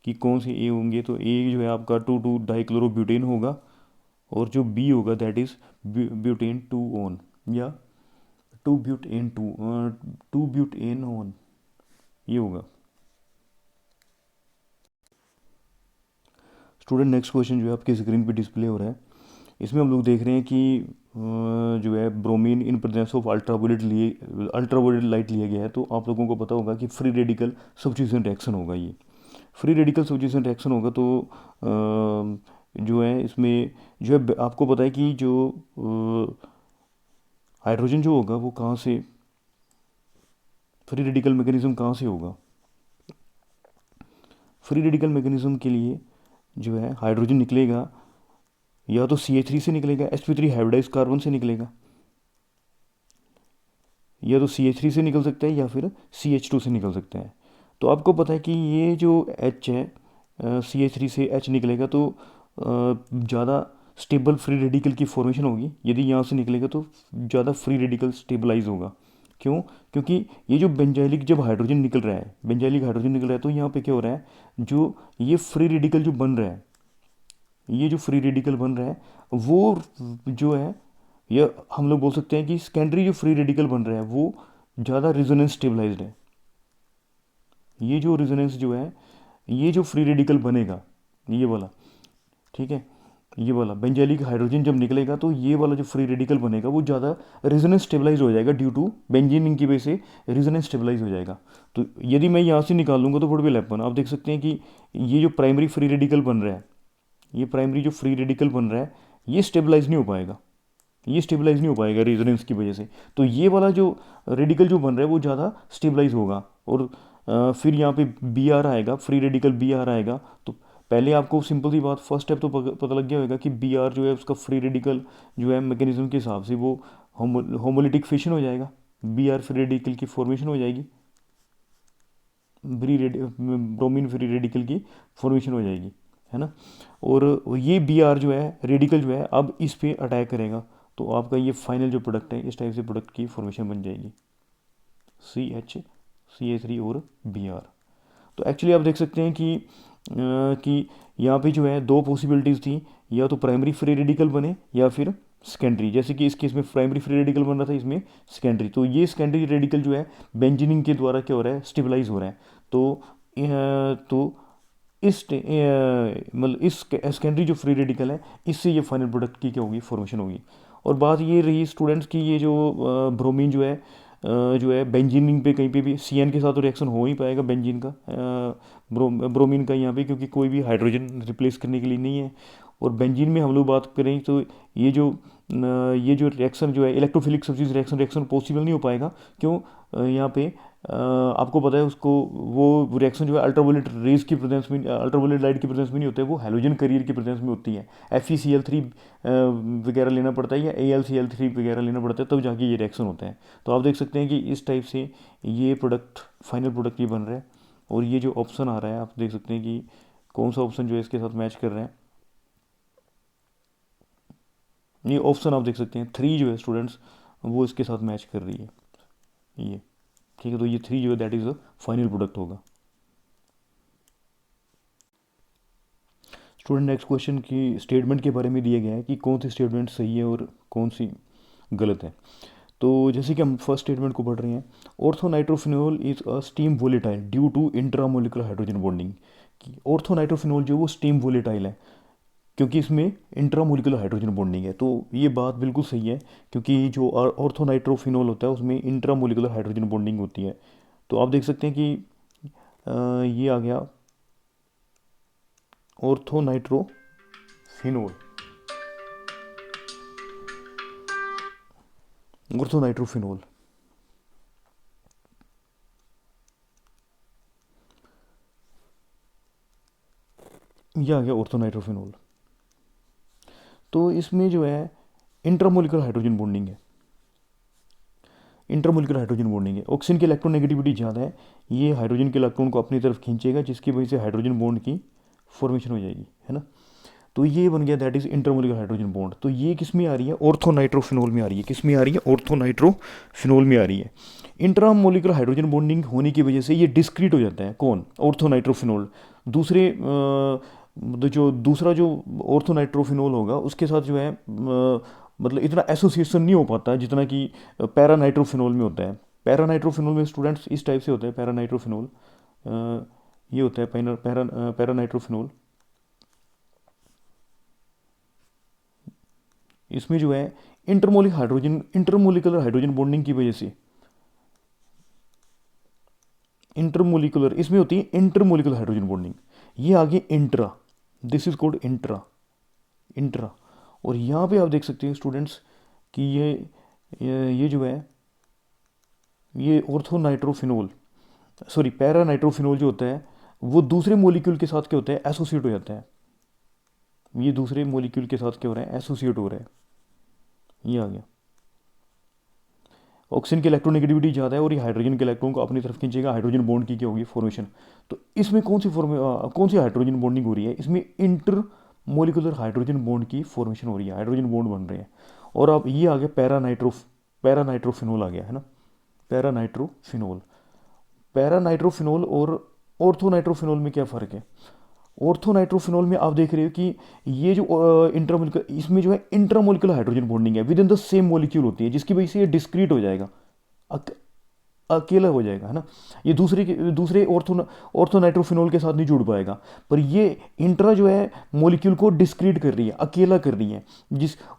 कि कौन से ए होंगे, तो ए जो है आपका 2 2 डाइक्लोरोब्यूटेन होगा, और जो बी होगा that is butane two one, या two butane two butane one, ये होगा। स्टूडेंट नेक्स्ट क्वेश्चन जो है आपकी स्क्रीन पे डिस्प्ले हो रहा है, इसमें हम लोग देख रहे हैं कि जो है bromine in presence of ultraviolet light लिया गया है। तो आप लोगों को पता होगा कि फ्री रेडिकल सब्स्टिट्यूशन रिएक्शन होगा, ये फ्री रेडिकल सब्स्टिट्यूशन रिएक्शन होगा। तो जो है इसमें जो है आपको पता है कि जो हाइड्रोजन जो होगा वो कहाँ से, फ्री रेडिकल मैकेनिज्म कहाँ से होगा। फ्री रेडिकल मैकेनिज्म के लिए जो है हाइड्रोजन निकलेगा या तो CH3 से निकलेगा, sp3 हाइब्रिडाइज कार्बन से निकलेगा, या तो CH3 से निकल सकता है या फिर CH2 से निकल सकता है। तो आपको पता है कि ये जो H है, CH3 से H निकलेगा तो ज़्यादा स्टेबल फ्री रेडिकल की फॉर्मेशन होगी। यदि यहाँ से निकलेगा तो ज़्यादा फ्री रेडिकल स्टेबलाइज होगा। क्यों? क्योंकि ये जो बेंजाइलिक जब हाइड्रोजन निकल रहा है, बेंजाइलिक हाइड्रोजन निकल रहा है, तो यहाँ पे क्या हो रहा है, जो ये फ्री रेडिकल जो बन रहा है, ये जो फ्री रेडिकल बन रहा है वो जो है, या हम लोग बोल सकते हैं कि सेकेंडरी जो फ्री रेडिकल बन रहा है वो ज़्यादा रिजोनेंस स्टेबलाइज्ड है। ये जो रिजोनेंस जो है, ये जो फ्री रेडिकल बनेगा ये वाला, ठीक है, ये वाला बेंजाइलिक हाइड्रोजन जब निकलेगा तो ये वाला जो फ्री रेडिकल बनेगा वो ज़्यादा रेजोनेंस स्टेबलाइज हो जाएगा, ड्यू टू बेंजीनिंग की वजह से रेजोनेंस स्टेबलाइज हो जाएगा। तो यदि मैं यहाँ से निकालूंगा तो वुड बी हैपन, आप देख सकते हैं कि ये जो प्राइमरी फ्री रेडिकल बन रहा है, ये प्राइमरी जो फ्री रेडिकल बन रहा है ये स्टेबलाइज नहीं हो पाएगा, ये स्टेबलाइज नहीं हो पाएगा रेजोनेंस की वजह से। तो ये वाला जो रेडिकल जो बन रहा है वो ज़्यादा स्टेबलाइज होगा। और फिर यहाँ पे Br आएगा, फ्री रेडिकल Br आएगा। तो पहले आपको सिंपल सी बात, फर्स्ट स्टेप तो पता लग गया होगा कि Br जो है उसका फ्री रेडिकल जो है मैकेनिज्म के हिसाब से वो होमोलिटिक फिशन हो जाएगा, Br फ्री रेडिकल की फॉर्मेशन हो जाएगी, ब्रोमीन फ्री रेडिकल की फॉर्मेशन हो जाएगी, है ना। और ये Br जो है रेडिकल जो है अब इस पे अटैक करेगा, तो आपका ये फाइनल जो प्रोडक्ट है इस टाइप से प्रोडक्ट की फॉर्मेशन बन जाएगी, CH CH3 और Br। तो एक्चुअली आप देख सकते हैं कि यहाँ पे जो है दो पॉसिबिलिटीज़ थी, या तो प्राइमरी फ्री रेडिकल बने या फिर सेकेंडरी। जैसे कि इस केस में प्राइमरी फ्री रेडिकल बन रहा था, इसमें सेकेंडरी। तो ये सेकेंडरी रेडिकल जो है बेंजीनिंग के द्वारा क्या हो रहा है, स्टेबलाइज हो रहा है। तो इस मतलब इस सेकेंडरी जो फ्री रेडिकल है इससे ये फाइनल प्रोडक्ट की क्या होगी, फॉर्मेशन होगी। और बात ये रही स्टूडेंट्स की, ये जो ब्रोमीन जो है बेंजीनिंग पे कहीं पे भी CN के साथ तो रिएक्शन हो ही पाएगा बेंजीन का, ब्रोमीन का यहाँ पे, क्योंकि कोई भी हाइड्रोजन रिप्लेस करने के लिए नहीं है। और बेंजीन में हम लोग बात करें तो ये जो रिएक्शन जो है इलेक्ट्रोफिलिक सब्स्टिट्यूशन रिएक्शन पॉसिबल नहीं हो पाएगा। क्यों? यहाँ पे आपको पता है उसको, वो रिएक्शन जो है अल्ट्रावायलेट रेज की प्रेजेंस में, अल्ट्रावायलेट लाइट की प्रेजेंस में नहीं होता है, वो हैलोजन कैरियर की प्रेजेंस में होती है। FeCl3 वगैरह लेना पड़ता है, या AlCl3 वगैरह लेना पड़ता है, तब जाके ये रिएक्शन होता है। तो आप देख सकते हैं कि इस टाइप से ये प्रोडक्ट, फाइनल प्रोडक्ट ये बन रहा है। और ये जो ऑप्शन आ रहा है आप देख सकते हैं कि कौन सा ऑप्शन जो है इसके साथ मैच कर रहा है। ये ऑप्शन आप देख सकते हैं 3 जो है स्टूडेंट्स, वो इसके साथ मैच कर रही है, ये ठीक है। तो ये 3 जो है that is a final product होगा। स्टूडेंट नेक्स्ट क्वेश्चन की स्टेटमेंट के बारे में दिया गया है कि कौन सी स्टेटमेंट सही है और कौन सी गलत है। तो जैसे कि हम फर्स्ट स्टेटमेंट को पढ़ रहे हैं, orthonitrophenol is a steam volatile due to intramolecular hydrogen bonding. Orthonitrophenol जो वो स्टीम वोलेटाइल है क्योंकि इसमें इंट्रामोलिकुलर हाइड्रोजन बॉन्डिंग है। तो ये बात बिल्कुल सही है, क्योंकि जो ऑर्थोनाइट्रोफिनोल होता है उसमें इंट्रामोलिकुलर हाइड्रोजन बॉन्डिंग होती है। तो आप देख सकते हैं कि ये आ गया ऑर्थोनाइट्रोफिनोल, ऑर्थोनाइट्रोफिनोल ये आ गया ऑर्थोनाइट्रोफिनोल। तो इसमें जो है इंट्रामोलिकुलर हाइड्रोजन बॉन्डिंग है, इंटरमोलिकुलर हाइड्रोजन बॉन्डिंग है। ऑक्सीजन की इलेक्ट्रोनेगेटिविटी ज़्यादा है, ये हाइड्रोजन के इलेक्ट्रॉन को अपनी तरफ खींचेगा, जिसकी वजह से हाइड्रोजन बॉन्ड की फॉर्मेशन हो जाएगी, है ना। तो ये बन गया that is intermolecular hydrogen bond. तो ये किस में आ रही है, ऑर्थोनाइट्रोफिनोल में आ रही है। किस में आ रही है, ऑर्थोनाइट्रोफिनोल में आ रही है। इंट्रामोलिकुलर हाइड्रोजन बॉन्डिंग होने की वजह से ये डिस्क्रीट हो जाता है, कौन, ऑर्थोनाइट्रोफिनोल, दूसरे मतलब जो दूसरा जो ऑर्थोनाइट्रोफिनोल होगा उसके साथ जो है मतलब इतना एसोसिएशन नहीं हो पाता है जितना कि पैरानाइट्रोफिनोल में होता है। पैरानाइट्रोफिनोल में स्टूडेंट्स इस टाइप से होता है पैरानाइट्रोफिनोल। ये होता है पैरानाइट्रोफिनोल। इसमें जो है इंटरमोलिकुलर हाइड्रोजन बॉन्डिंग की वजह से इंटरमोलिकुलर इसमें होती है इंटरमोलिकुलर हाइड्रोजन बॉन्डिंग। ये आगे intra, this is called intra. Intra और यहाँ पे आप देख सकते हैं स्टूडेंट्स कि ये जो है ये ऑर्थोनाइट्रोफिनोल सॉरी पैरानाइट्रोफिनोल जो होता है वो दूसरे मोलिक्यूल के साथ क्या होता है, एसोसिएट हो जाता है। ये दूसरे मोलिक्यूल के साथ क्या हो रहा है, एसोसिएट हो रहा है। ये आ गया। ऑक्सीजन की इलेक्ट्रोनेगेटिविटी ज़्यादा है और ये हाइड्रोजन के इलेक्ट्रॉन को अपनी तरफ खींचेगा। हाइड्रोजन बॉन्ड की क्या होगी, फॉर्मेशन। तो इसमें कौन सी हाइड्रोजन बॉन्डिंग हो रही है, इसमें इंटर मोलिकुलर हाइड्रोजन बॉन्ड की फॉर्मेशन हो रही है, हाइड्रोजन बॉन्ड बन रहे हैं। और अब ये आ गया पैरानाइट्रोफिनोल आ गया है ना। पैरानाइट्रोफिनोल पैरानाइट्रोफिनोल और ऑर्थोनाइट्रोफिनोल में क्या फ़र्क है। ऑर्थोनाइट्रोफिनोल में आप देख रहे हो कि ये जो इंट्रामोलिकुलर इसमें जो है इंट्रामोलिकुलर हाइड्रोजन बॉन्डिंग है with in the same molecule होती है, जिसकी वजह से ये डिस्क्रीट हो जाएगा, अकेला हो जाएगा है ना। ये दूसरे ऑर्थोनाइट्रोफिनोल के साथ नहीं जुड़ पाएगा। पर ये इंट्रा जो है मोलिक्यूल को डिस्क्रीट कर रही है, अकेला कर रही है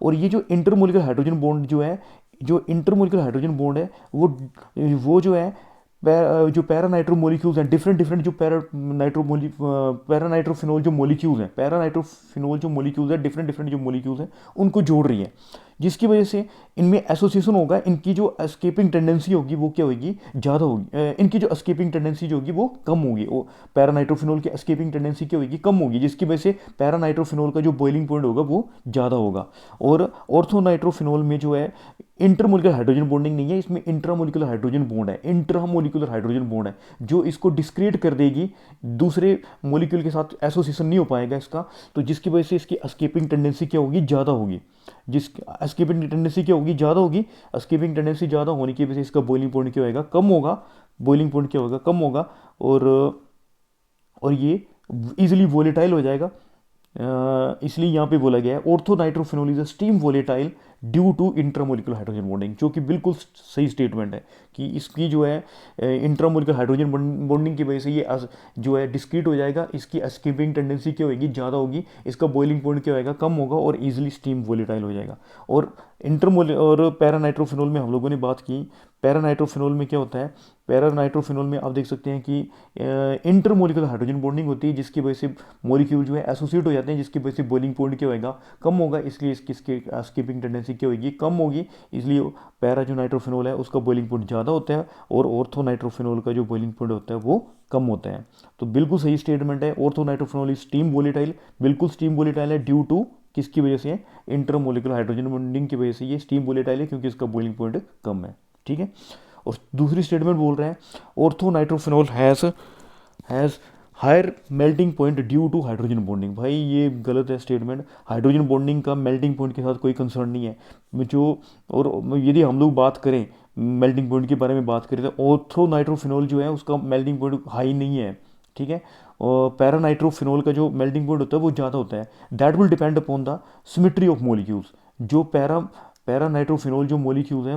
और ये जो इंटरमोलिकुलर हाइड्रोजन बॉन्ड जो है, जो इंटरमोलिकुलर हाइड्रोजन बॉन्ड है वो जो है जो पैरानाइट्रो मोलिक्यूल्स हैं, डिफरेंट डिफरेंट जो पैरानाइट्रोफिनोल जो मोलिक्यूल्स हैं, पैरानाइट्रोफिनोल जो मोलिक्यूल्स हैं, डिफरेंट डिफरेंट जो मोलिक्यूल्स हैं उनको जोड़ रही है, जिसकी वजह से इनमें एसोसिएशन होगा। इनकी जो एस्केपिंग टेंडेंसी होगी वो क्या होगी, ज़्यादा होगी। इनकी जो एस्केपिंग टेंडेंसी जो होगी वो कम होगी। वो पैरानाइट्रोफिनोल की एस्केपिंग टेंडेंसी क्या होगी, कम होगी, जिसकी वजह से पैरानाइट्रोफिनोल का जो बॉइलिंग पॉइंट होगा वो ज़्यादा होगा। और ऑर्थोनाइट्रोफिनोल में जो है इंटरमोलिकुलर हाइड्रोजन बॉन्डिंग नहीं है, इसमें इंट्रामोलिकुलर हाइड्रोजन बॉन्ड है, इंट्रामोलिकुलर हाइड्रोजन बॉन्ड है जो इसको डिस्क्रीट कर देगी, दूसरे मोलिक्यूल के साथ एसोसिएशन नहीं हो पाएगा इसका। तो जिसकी वजह से इसकी एस्केपिंग टेंडेंसी क्या होगी, ज़्यादा होगी। जिस एस्केपिंग टेंडेंसी क्या होगी, ज़्यादा होगी। एस्केपिंग टेंडेंसी ज़्यादा होने की वजह से इसका बॉइलिंग पॉइंट क्या होगा, कम होगा। बॉइलिंग पॉइंट क्या होगा, कम होगा। और ये इजीली वोलेटाइल हो जाएगा। इसलिए यहाँ पे बोला गया है orthonitrophenol is a steam volatile due to intramolecular hydrogen bonding, जो कि बिल्कुल सही स्टेटमेंट है कि इसकी जो है इंट्रामोलिकुलर हाइड्रोजन बॉन्डिंग की वजह से ये जो है डिस्क्रीट हो जाएगा। इसकी एस्केपिंग टेंडेंसी क्या होगी, ज़्यादा होगी। इसका बॉइलिंग पॉइंट क्या होगा, कम होगा और इजीली स्टीम वोलेटाइल हो जाएगा। और और पैरानाइट्रोफिनोल में हम लोगों ने बात की। पैरानाइट्रोफिनोल में क्या होता है, पैरानाइट्रोफिनोल में आप देख सकते हैं कि इंटरमोलिकुलर हाइड्रोजन बॉन्डिंग होती है, जिसकी वजह से मोलिक्यूल जो है एसोसिएट हो जाते हैं, जिसकी वजह से बॉइलिंग पॉइंट क्या होगा, कम होगा। इसलिए इसकी स्कीपिंग टेंडेंसी क्या होगी, कम होगी। इसलिए पैरा जो नाइट्रोफिनोल है उसका बॉइलिंग पॉइंट ज़्यादा होता है और ऑर्थोनाइट्रोफिनोल का जो बॉइलिंग पॉइंट होता है वो कम होता है। तो बिल्कुल सही स्टेटमेंट है। ऑर्थोनाइट्रोफिनोल स्टीम वोलेटाइल, बिल्कुल स्टीम वोलेटाइल है ड्यू टू किसकी वजह से, इंटरमोलिकुलर हाइड्रोजन बॉन्डिंग की वजह से ये स्टीम वोलेटाइल है, क्योंकि इसका बॉइलिंग पॉइंट कम है। ठीक है। और दूसरी स्टेटमेंट बोल रहे हैं orthonitrophenol has higher melting point due to hydrogen bonding. भाई ये गलत है स्टेटमेंट। हाइड्रोजन बॉन्डिंग का मेल्टिंग पॉइंट के साथ कोई कंसर्न नहीं है। जो और यदि हम लोग बात करें मेल्टिंग पॉइंट के बारे में बात करें तो ऑर्थोनाइट्रोफिनोल जो है उसका मेल्टिंग पॉइंट हाई नहीं है। ठीक है। और पैरानाइट्रोफिनोल का जो मेल्टिंग पॉइंट होता है वो ज़्यादा होता है। That will depend upon the symmetry of molecules. जो पैरानाइट्रोफिनोल जो मोलिक्यूल्स हैं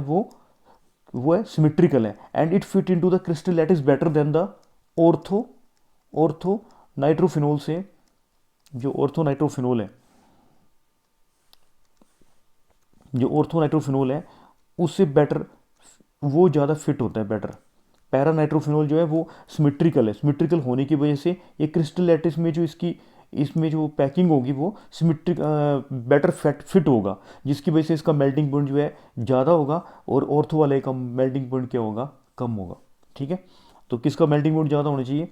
वो है सिमेट्रिकल है and it fit into the crystal that is better than the ortho nitrophenol से। जो ऑर्थोनाइट्रोफिनोल है उससे बेटर, वो ज़्यादा फिट होता है, बेटर। पैरानाइट्रोफिनोल जो है वो सिमेट्रिकल है। सिमेट्रिकल होने की वजह से ये क्रिस्टल लैटिस में जो इसमें जो पैकिंग होगी वो सिमेट्रिक बेटर फिट होगा, जिसकी वजह से इसका मेल्टिंग पॉइंट जो है ज़्यादा होगा और ऑर्थो वाले का मेल्टिंग पॉइंट क्या होगा, कम होगा। ठीक है। तो किसका मेल्टिंग पॉइंट ज़्यादा होना चाहिए,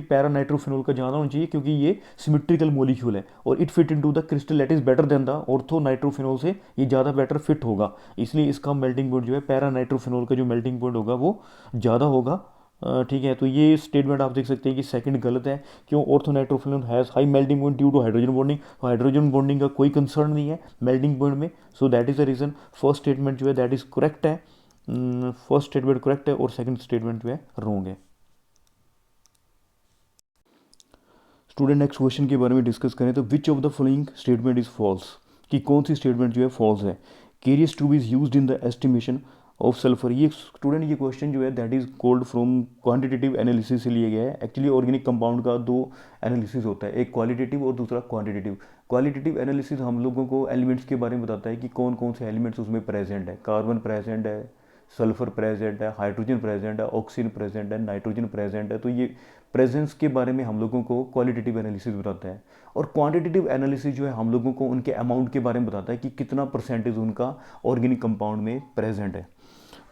पैरानाइट्रोफिनोल का ज़्यादा होना चाहिए, क्योंकि ये सिमेट्रिकल मॉलिक्यूल है और it fit into the crystal that is better than the orthonitrophenol से ये ज़्यादा बेटर फिट होगा। इसलिए इसका मेल्टिंग पॉइंट जो है पैरानाइट्रोफिनोल का जो मेल्टिंग पॉइंट होगा वो ज़्यादा होगा। ठीक है। तो ये स्टेटमेंट आप देख सकते हैं कि सेकंड गलत है। क्यों, orthonitrophenol has high melting point due to hydrogen bonding. तो हाइड्रोजन बॉन्डिंग का कोई कंसर्न नहीं है मेल्टिंग पॉइंट में। So that is the reason first statement जो है दैट इज़ करेक्ट है। फर्स्ट स्टेटमेंट करेक्ट है और सेकंड स्टेटमेंट जो है रॉन्ग है। स्टूडेंट नेक्स्ट क्वेश्चन के बारे में डिस्कस करें तो which of the following statement is false, कि कौन सी स्टेटमेंट जो है फॉल्स है। Carius tube is used in the estimation of sulphur, ये स्टूडेंट ये क्वेश्चन जो है that is called from quantitative analysis से लिया गया है। एक्चुअली ऑर्गेनिक कंपाउंड का दो एनालिसिस होता है, एक क्वालिटेटिव और दूसरा क्वांटिटेटिव। क्वालिटेटिव एनालिसिस हम लोगों को एलिमेंट्स के बारे में बताता है कि कौन कौन से एलिमेंट्स उसमें प्रेजेंट है, कार्बन प्रेजेंट है, सल्फर प्रेजेंट है, हाइड्रोजन प्रेजेंट है, ऑक्सीजन प्रेजेंट है, नाइट्रोजन प्रेजेंट है। तो ये प्रेजेंस के बारे में हम लोगों को क्वालिटेटिव एनालिसिस बताता है। और क्वांटिटेटिव एनालिसिस जो है हम लोगों को उनके अमाउंट के बारे में बताता है कि कितना परसेंटेज उनका ऑर्गेनिक कंपाउंड में प्रेजेंट है।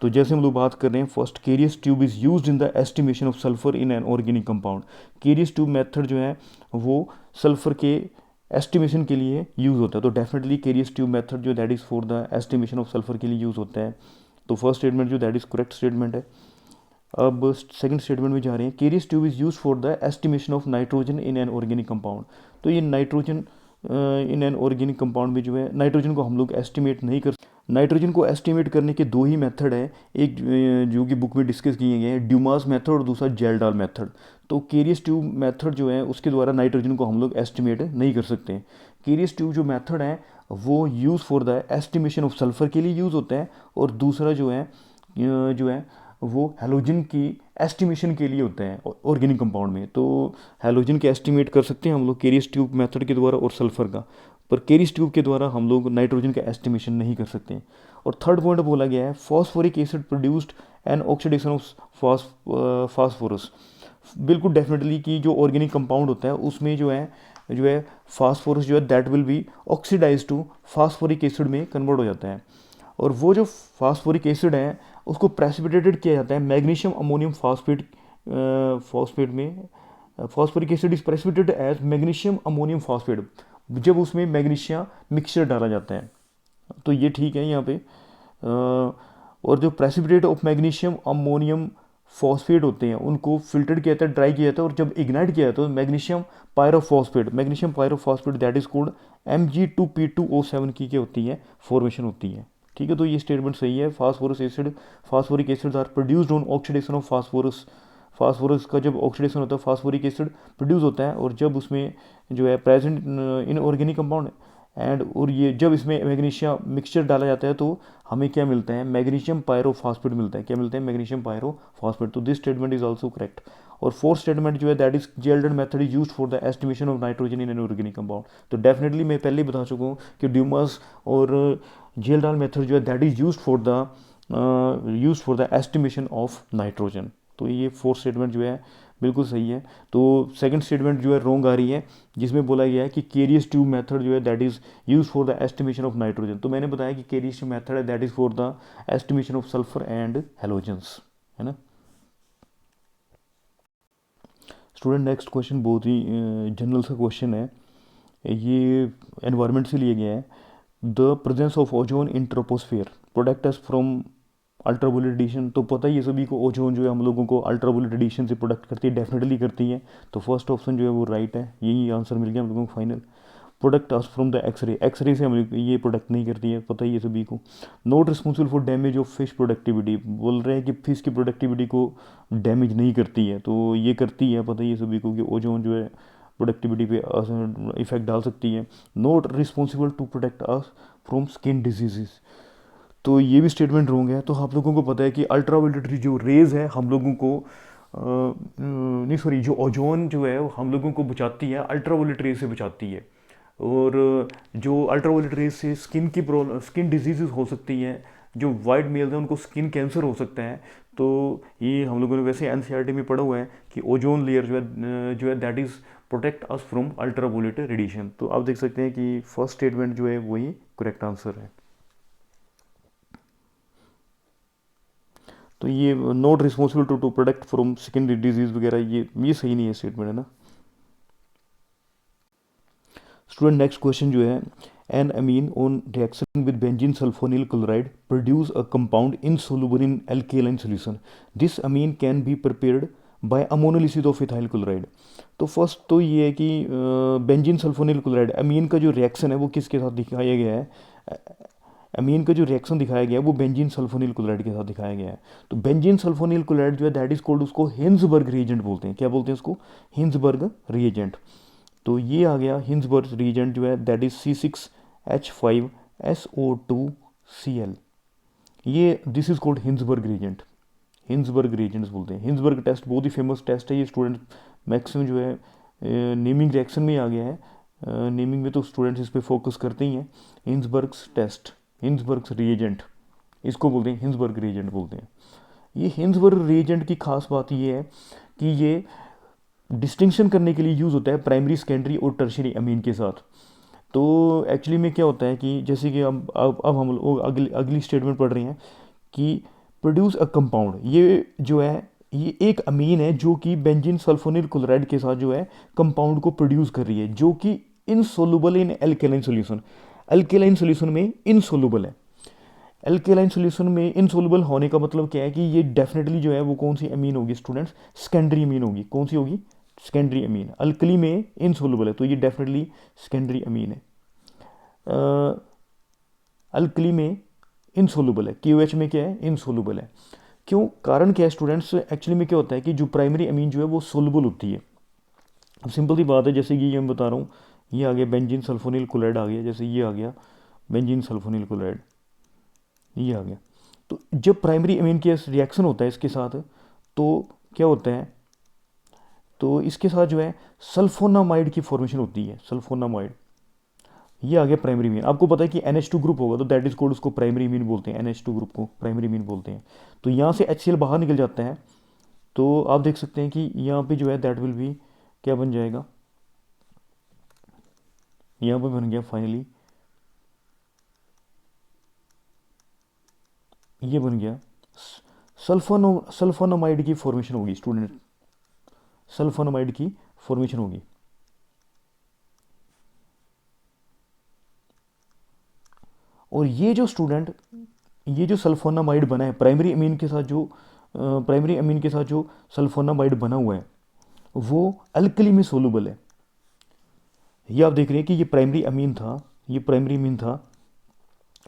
तो जैसे हम लोग बात कर रहे हैं, first carious tube is used in the estimation of sulphur in an organic compound. Carious tube method जो है वो सल्फर के एस्टिमेशन के लिए यूज़ होता है। तो डेफिनेटली केरियस ट्यूब मेथड जो that is for the estimation of sulphur के लिए यूज़ होता है। तो फर्स्ट स्टेटमेंट जो दैट इज़ करेक्ट स्टेटमेंट है। अब सेकंड स्टेटमेंट में जा रहे हैं, carious tube is use for the estimation of nitrogen in an organic compound. तो ये nitrogen in an organic compound में जो है नाइट्रोजन को हम लोग एस्टिमेट नहीं कर, नाइट्रोजन को एस्टिमेट करने के दो ही मेथड है, एक जो कि बुक में डिस्कस किए गए हैं, ड्यूमास मेथड और दूसरा जेल्डाल मेथड। तो केरियस ट्यूब मेथड जो है उसके द्वारा नाइट्रोजन को हम लोग एस्टिमेट नहीं कर सकते। केरियस ट्यूब जो मेथड है वो use for the estimation of sulphur के लिए यूज़ होता है, और दूसरा जो है वो हैलोजन की एस्टिमेशन के लिए होता है ऑर्गेनिक कंपाउंड में। तो हैलोजन के एस्टिमेट कर सकते हैं हम लोग केरियस ट्यूब मेथड के द्वारा और सल्फर का, पर केरियस ट्यूब के द्वारा हम लोग नाइट्रोजन का एस्टिमेशन नहीं कर सकते। और थर्ड पॉइंट बोला गया है, phosphoric acid produced an oxidation of phosphorus. बिल्कुल डेफिनेटली कि जो ऑर्गेनिक कंपाउंड होता है उसमें जो है फास्फोरस जो है that will be oxidise to phosphoric acid में कन्वर्ट हो जाता है। और वो जो फास्फोरिक एसिड है उसको प्रेसिपिटेटेड किया जाता है मैग्नीशियम अमोनियम फॉस्फेट में। Phosphoric acid is precipitated as magnesium ammonium phosphate जब उसमें मैग्नीशियम मिक्सचर डाला जाता है। तो ये ठीक है यहाँ पे। और जो precipitate of magnesium ammonium phosphate होते हैं उनको फिल्टर्ड किया जाता है, ड्राई किया जाता है, और जब इग्नाइट किया जाता है तो magnesium pyrophosphate that is cold Mg2P2O7 की क्या होती है, फॉर्मेशन होती है। ठीक है, तो ये स्टेटमेंट सही है। Phosphoric acid are produced on oxidation of phosphorus का जब ऑक्सीडेशन होता है फास्फोरिक एसिड प्रोड्यूस होता है, और जब उसमें जो है प्रेजेंट इन ऑर्गेनिक कंपाउंड और ये जब इसमें मैग्नीशियम मिक्सचर डाला जाता है तो हमें क्या मिलता है, मैग्नीशियम पायरोफॉस्फेट मिलता है। क्या मिलता है, मैग्नीशियम पायरोफॉस्फेट। तो this statement is also correct. और फोर्थ स्टेटमेंट जो है that is Kjeldahl method is used for the estimation of nitrogen in an organic compound. तो डेफिनेटली मैं पहले ही बता चुका हूँ कि ड्यूमास और जेल्डाल मेथड जो है that is used for the estimation of nitrogen. तो ये फोर्थ स्टेटमेंट जो है बिल्कुल सही है। तो सेकंड स्टेटमेंट जो है रॉन्ग आ रही है, जिसमें बोला गया है कि केरियस ट्यूब मेथड जो है that is use for the estimation of nitrogen. तो मैंने बताया कि केरियस ट्यूब मेथड है that is for the estimation of sulphur and halogens, है ना। स्टूडेंट नेक्स्ट क्वेश्चन बहुत ही जनरल सा क्वेश्चन है, ये एनवायरनमेंट से लिया गया है। The presence of ozone in troposphere protect us from ultraviolet radiation. तो पता ही है सभी को ओजोन जो है हम लोगों को अल्ट्रावायलेट रेडिएशन से प्रोटेक्ट करती है, डेफिनेटली करती है। तो फर्स्ट ऑप्शन जो है वो राइट है, यही आंसर मिल गया हम लोगों को final. Protect us from the X-ray से हम लोग ये प्रोटेक्ट नहीं करती है, पता ही है सभी को। Not responsible for damage of fish productivity, बोल रहे हैं कि फिश की प्रोडक्टिविटी को डैमेज नहीं करती है, तो ये करती है, पता ही है सभी को कि ओजोन जो है प्रोडक्टिविटी पे इफेक्ट डाल सकती है। Not responsible to protect us from skin diseases, तो ये भी स्टेटमेंट रॉन्ग है। तो आप लोगों को पता है कि अल्ट्रावायलेट जो रेज है हम लोगों को नहीं सॉरी जो ओजोन जो है वो हम लोगों को बचाती है, अल्ट्रावायलेट रेज से बचाती है। और जो अल्ट्रावायलेट रेज से स्किन डिजीज़ हो सकती हैं, जो वाइट मेल्स हैं उनको स्किन कैंसर हो सकता है। तो ये हम लोगों ने वैसे एनसीईआरटी में पढ़ा हुआ है कि ओजोन लेयर जो है that is protect us from ultraviolet radiation. तो आप देख सकते हैं कि फर्स्ट स्टेटमेंट जो है वही करेक्ट आंसर है। तो ये not responsible to protect from skin disease वगैरह ये सही नहीं है स्टेटमेंट, है ना। स्टूडेंट नेक्स्ट क्वेश्चन जो है, an amine on reaction with benzene sulphonyl chloride produce a compound insoluble in alkaline solution. This amine can be prepared by ammonolysis of ethyl chloride. तो फर्स्ट तो ये है कि बेंजीन सल्फोनिल क्लोराइड अमीन का जो reaction है वो किसके साथ दिखाया गया है, अमीन का जो रिएक्शन दिखाया गया है वो बेंजीन सल्फोनिल क्लोराइड के साथ दिखाया गया है। तो बेंजीन सल्फोनिल क्लोराइड जो है दैट इज कॉल्ड, उसको हिंसबर्ग रिएजेंट बोलते हैं। क्या बोलते हैं उसको, हिंसबर्ग रिएजेंट। तो ये आ गया हिंसबर्ग रीजेंट जो है, दैट इज C6H5SO2Cl। ये this is called Hinsberg reagent, Hinsberg reagents बोलते हैं। हिंसबर्ग टेस्ट बहुत ही फेमस टेस्ट है, ये स्टूडेंट मैक्सिमम जो है नेमिंग रिएक्शन में आ गया है। नेमिंग में तो स्टूडेंट्स इस पर फोकस करते ही हैं। हिंसबर्ग्स टेस्ट, हिंसबर्ग्स रिएजेंट, इसको बोलते हैं हिंसबर्ग रिएजेंट बोलते हैं। ये हिंसबर्ग रिएजेंट की खास बात ये है कि ये डिस्टिंक्शन करने के लिए यूज़ होता है प्राइमरी, सेकेंडरी और टर्शियरी अमीन के साथ। तो एक्चुअली में क्या होता है कि जैसे कि अब हम लोग अगली स्टेटमेंट पढ़ रहे हैं कि प्रोड्यूस अ कंपाउंड, ये जो है ये एक अमीन है जो कि बेंजीन सल्फोनिल क्लोराइड के साथ जो है कंपाउंड को प्रोड्यूस कर रही है, जो कि इनसोलुबल इन एल्केलाइन सॉल्यूशन, अल्केलाइन सॉल्यूशन में इनसोलुबल है। एल्केलाइन सॉल्यूशन में इनसोलुबल होने का मतलब क्या है कि ये डेफिनेटली जो है वो कौन सी अमीन होगी स्टूडेंट्स, सेकेंडरी अमीन होगी। कौन सी होगी? Secondary amine. अल्कली में इनसोलुबल है तो ये डेफिनेटली सेकेंडरी अमीन है। अल्कली में इनसोलुबल है, KOH में क्या है? इनसोलुबल है। क्यों? कारण क्या है स्टूडेंट्स? एक्चुअली में क्या होता है कि जो प्राइमरी अमीन जो है वो सोलुबल होती है। अब सिंपल सी बात है, जैसे कि ये मैं बता रहा हूँ, ये आ गया बेंजीन सल्फोनिल क्लोराइड आ गया, जैसे ये आ गया बेंजीन सल्फोनिल क्लोराइड, ये आ गया। तो जब प्राइमरी अमीन के रिएक्शन होता है इसके साथ, तो क्या होता है, तो इसके साथ जो है सल्फोनामाइड की फॉर्मेशन होती है, सल्फोनामाइड। ये आ गया प्राइमरी मीन। आपको पता है कि NH2 ग्रुप होगा तो दैट इज कोल्ड, उसको प्राइमरी मीन बोलते हैं, NH2 ग्रुप को प्राइमरी मीन बोलते हैं। तो यहाँ से HCl बाहर निकल जाता है, तो आप देख सकते हैं कि यहाँ पे जो है दैट विल बी क्या बन जाएगा, यहाँ पे बन गया फाइनली, ये बन गया सल्फोनामाइड की फॉर्मेशन होगी स्टूडेंट, सल्फोनामाइड की फॉर्मेशन होगी। और ये जो स्टूडेंट, ये जो सल्फोनामाइड बना है प्राइमरी अमीन के साथ, जो प्राइमरी अमीन के साथ जो सल्फोनामाइड बना हुआ है वो अल्कली में सोलुबल है। ये आप देख रहे हैं कि ये प्राइमरी अमीन था, ये प्राइमरी अमीन था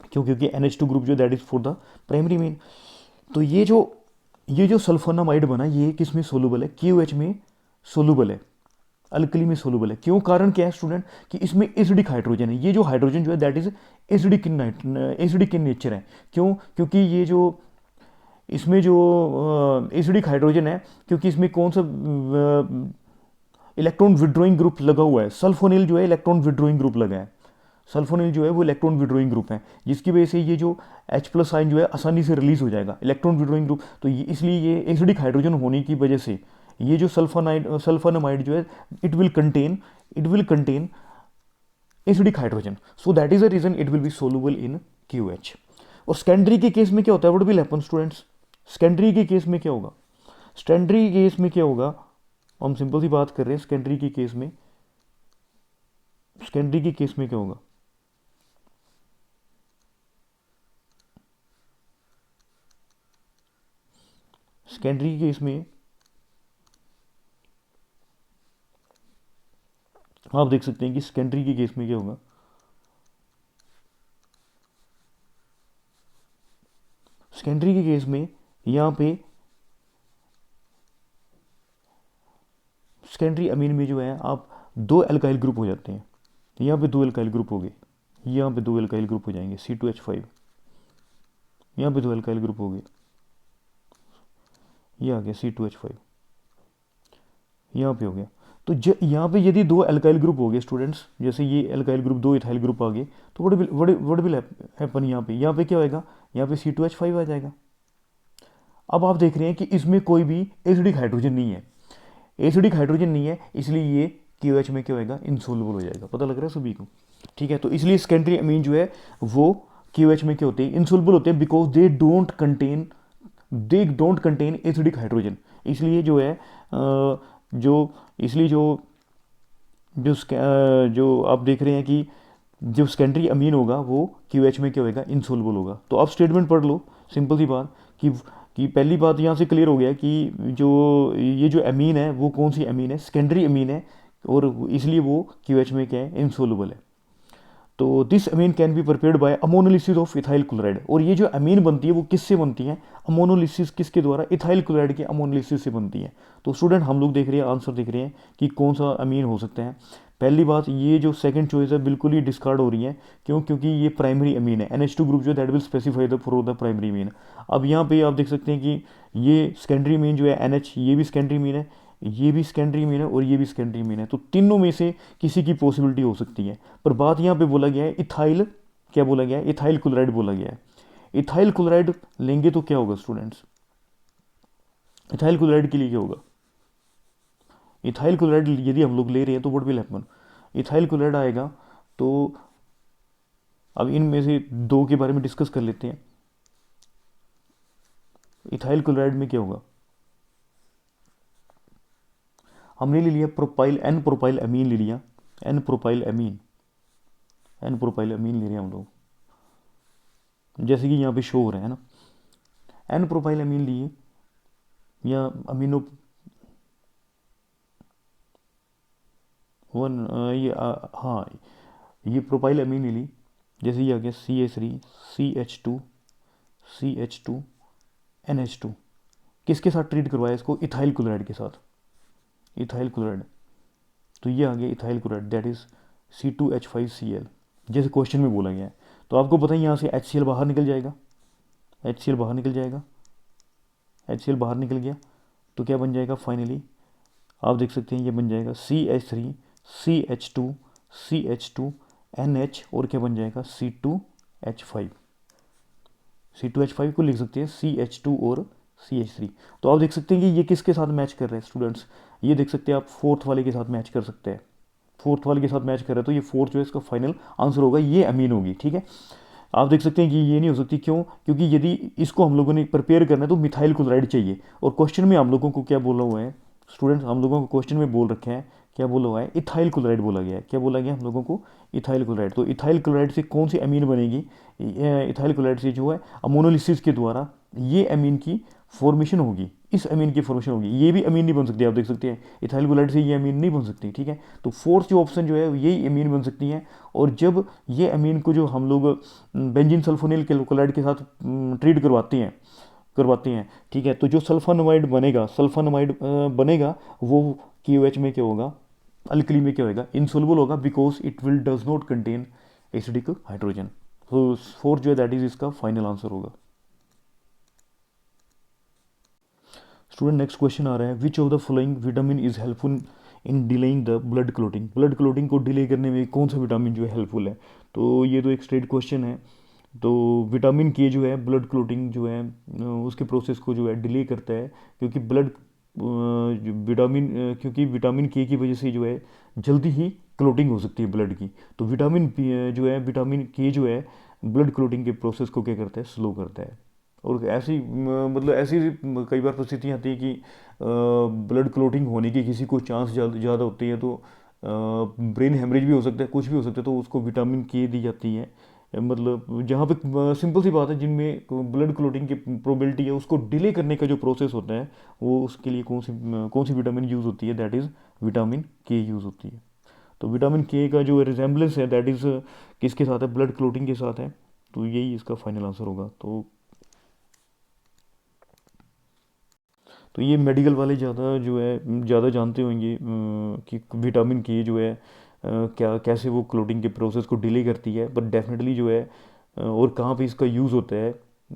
क्यों? क्योंकि NH2 ग्रुप जो that is for the primary amine. तो ये जो सल्फोनामाइड बना ये किस में सोलुबल है? KOH में सोलुबल है, अल्कली में सोलुबल है। क्यों? कारण क्या है स्टूडेंट कि इसमें एसिडिक हाइड्रोजन है। ये जो हाइड्रोजन जो है that is acidic in nature है। क्यों? क्योंकि ये जो इसमें जो एसिडिक हाइड्रोजन है, क्योंकि इसमें कौन सा इलेक्ट्रॉन विड्रॉइंग ग्रुप लगा हुआ है, सल्फोनिल जो है इलेक्ट्रॉन विड्रॉइंग ग्रुप लगा है। सल्फोनिल जो है वो इलेक्ट्रॉन विड्रॉइंग ग्रुप है, जिसकी वजह से ये जो H+ आयन जो है आसानी से रिलीज हो जाएगा, इलेक्ट्रॉन विड्रॉइंग ग्रुप। तो इसलिए ये एसिडिक हाइड्रोजन होने की वजह से ये जो सल्फोनामाइड जो है it will contain acidic hydrogen, so that is the reason it will be soluble in KOH। और सेकेंडरी के केस में क्या होता है? What will happen students? Secondary के केस में क्या होगा? सेकेंडरी केस में क्या होगा? हम सिंपल सी बात कर रहे हैं, सेकेंडरी के केस में, सेकेंडरी के केस में क्या होगा? सेकेंडरी के केस में आप देख सकते हैं कि सेकेंडरी के केस में क्या होगा? सेकेंडरी के केस में यहाँ पे सेकेंडरी अमीन में जो है आप दो एल्काइल ग्रुप हो जाते हैं। यहाँ पे दो एल्काइल ग्रुप हो गए, यहाँ पे दो एल्काइल ग्रुप हो जाएंगे C2H5, यहाँ पे दो एल्काइल ग्रुप हो गए, ये आ गया C2H5, यहाँ पे हो गया। तो यहाँ पे यदि दो एल्काइल ग्रुप हो गए स्टूडेंट्स, जैसे ये एल्काइल ग्रुप, दो इथाइल ग्रुप आ गए, तो व्हाट विल हैपन? यहाँ पे क्या होएगा? यहाँ पे C2H5 आ जाएगा। अब आप देख रहे हैं कि इसमें कोई भी एसिडिक हाइड्रोजन नहीं है, एसिडिक हाइड्रोजन नहीं है, इसलिए ये KOH में क्या होएगा? इनसोलुबल हो जाएगा। पता लग रहा है सभी को? ठीक है, तो इसलिए सेकेंडरी अमीन जो है वो KOH में क्या होते हैं? इनसोलुबल होते हैं, because they don't contain acidic hydrogen. इसलिए जो है इसलिए जो आप देख रहे हैं कि जो सेकेंडरी अमीन होगा वो KOH में क्या होगा? इनसोलुबल होगा। तो आप स्टेटमेंट पढ़ लो, सिंपल सी बात कि पहली बात यहाँ से क्लियर हो गया कि ये जो अमीन है वो कौन सी अमीन है? सेकेंडरी अमीन है, और इसलिए वो KOH में क्या है? इनसोलुबल है। तो this amine can be prepared by ammonolysis of ethyl chloride. और ये जो अमीन बनती है वो किससे बनती है? अमोनोलिसिस किसके द्वारा? इथाइल क्लोराइड के अमोनोलिसिस से बनती है। तो स्टूडेंट हम लोग देख रहे हैं, आंसर देख रहे हैं कि कौन सा अमीन हो सकता है। पहली बात, ये जो सेकंड चॉइस है बिल्कुल ही डिस्कार्ड हो रही है। क्यों? क्योंकि ये प्राइमरी अमीन है। NH2 ग्रुप जो that will specify the for the primary amine. अब यहाँ पे आप देख सकते हैं कि ये सेकेंडरी अमीन जो है NH, ये भी सेकेंडरी अमीन है, ये भी सेकेंडरी अमीन है और ये भी सेकेंडरी अमीन है। तो तीनों में से किसी की पॉसिबिलिटी हो सकती है। पर बात यहाँ पे बोला गया है इथाइल, क्या बोला गया है? इथाइल क्लोराइड बोला गया है। इथाइल क्लोराइड लेंगे तो क्या होगा स्टूडेंट्स? इथाइल क्लोराइड के लिए क्या होगा? इथाइल क्लोराइड यदि हम लोग ले रहे हैं तो what will happen? Ethyl chloride आएगा तो अब इनमें से दो के बारे में डिस्कस कर लेते हैं। इथाइल क्लोराइड में क्या होगा? हमने ले लिया प्रोपाइल, एन प्रोपाइल अमीन ले लिया, एन प्रोपाइल अमीन, एन प्रोपाइल अमीन ले रहे हैं हम लोग, जैसे कि यहाँ पे शो हो रहा है ना। एन प्रोपाइल अमीन लिए या अमीनो वन ये हाँ, ये प्रोपाइल अमीन ले ली, जैसे ये आ गया CH3 CH2 CH2 NH2। किसके साथ ट्रीट करवाया इसको? इथाइल क्लोराइड के साथ, इथाइल क्लोराइड। तो ये आ गया ethyl chloride that is C2H5Cl, जैसे क्वेश्चन में बोला गया है। तो आपको पता है यहाँ से HCl बाहर निकल जाएगा, HCl बाहर निकल जाएगा, HCl बाहर निकल गया तो क्या बन जाएगा फाइनली? आप देख सकते हैं ये बन जाएगा CH3 CH2 CH2 NH और क्या बन जाएगा? C2H5। C2H5 को लिख सकते हैं CH2 और CH3। तो आप देख सकते हैं कि ये किसके साथ मैच कर रहे हैं स्टूडेंट्स? ये देख सकते हैं आप फोर्थ वाले के साथ मैच कर सकते हैं, फोर्थ वाले के साथ मैच कर रहे हैं। तो ये फोर्थ जो है इसका फाइनल आंसर होगा, ये अमीन होगी। ठीक है, आप देख सकते हैं कि ये नहीं हो सकती। क्यों? क्योंकि यदि इसको हम लोगों ने प्रिपेयर करना है तो मिथाइल क्लोराइड चाहिए। और क्वेश्चन में हम लोगों को क्या बोला हुआ है स्टूडेंट्स? हम लोगों को क्वेश्चन में बोल रखे हैं, क्या बोला हुआ है? इथाइल क्लोराइड बोला गया है। क्या बोला गया हम लोगों को? Ethyl chloride. तो इथाइल क्लोराइड से कौन सी अमीन बनेगी? इथाइल क्लोराइड से जो है अमोनोलिसिस के द्वारा ये अमीन की फॉर्मेशन होगी, इस अमीन की फॉर्मेशन होगी। ये भी अमीन नहीं बन सकती, आप देख सकते हैं इथाइल क्लोराइड से ये अमीन नहीं बन सकती। ठीक है, तो फोर्थ जो ऑप्शन जो है यही अमीन बन सकती है। और जब ये अमीन को जो हम लोग बेंजीन सल्फोनिल क्लोराइड के साथ ट्रीट करवाते हैं, ठीक है, तो जो सल्फानमाइड बनेगा, सल्फानमाइड बनेगा वो KOH में क्या होगा? अल्कली में क्या होगा? इनसोल्युबल होगा, because it will does not contain acidic hydrogen. तो फोर्थ जो है दैट इज इसका फाइनल आंसर होगा। स्टूडेंट नेक्स्ट क्वेश्चन आ रहा है, विच of the following vitamin is helpful in delaying the blood clotting? Blood clotting को डिले करने में कौन सा विटामिन जो है हेल्पफुल है? तो ये तो एक स्ट्रेट क्वेश्चन है। तो विटामिन K जो है ब्लड क्लोटिंग जो है उसके प्रोसेस को जो है डिले करता है, क्योंकि क्योंकि विटामिन K की वजह से जो है जल्दी ही क्लोटिंग हो सकती है ब्लड की। तो विटामिन K जो है ब्लड क्लोटिंग के प्रोसेस को क्या करता है? स्लो करता है। और ऐसी मतलब ऐसी कई बार परिस्थितियाँ आती है कि ब्लड क्लोटिंग होने की किसी को चांस ज़्यादा होती है, तो ब्रेन हेमरेज भी हो सकता है, कुछ भी हो सकता है, तो उसको विटामिन K दी जाती है। मतलब जहाँ पे सिंपल सी बात है, जिनमें ब्लड क्लोटिंग की प्रोबेबिलिटी है उसको डिले करने का जो प्रोसेस होता है वो उसके लिए कौन सी विटामिन यूज़ होती है? That is vitamin K use होती है। तो विटामिन K का जो रिजेम्बलेंस है दैट इज़ किसके साथ है? ब्लड क्लोटिंग के साथ है। तो यही इसका फाइनल आंसर होगा। तो ये मेडिकल वाले ज़्यादा जानते होंगे कि विटामिन K जो है क्या कैसे वो क्लोटिंग के प्रोसेस को डिले करती है, बट डेफिनेटली जो है और कहाँ पे इसका यूज़ होता है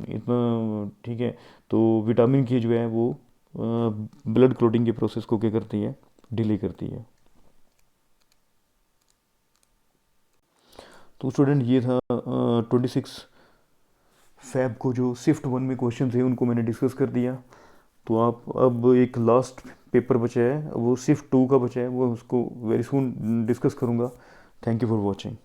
इतना। ठीक है, तो विटामिन K जो है वो ब्लड क्लोटिंग के प्रोसेस को क्या करती है? डिले करती है। तो स्टूडेंट ये था 26 फ़ेब को जो शिफ्ट 1 में क्वेश्चन थे उनको मैंने डिस्कस कर दिया। तो आप अब एक लास्ट पेपर बचा है, वो शिफ्ट 2 का बचा है, वो उसको वेरी सून डिस्कस करूँगा। Thank you for watching.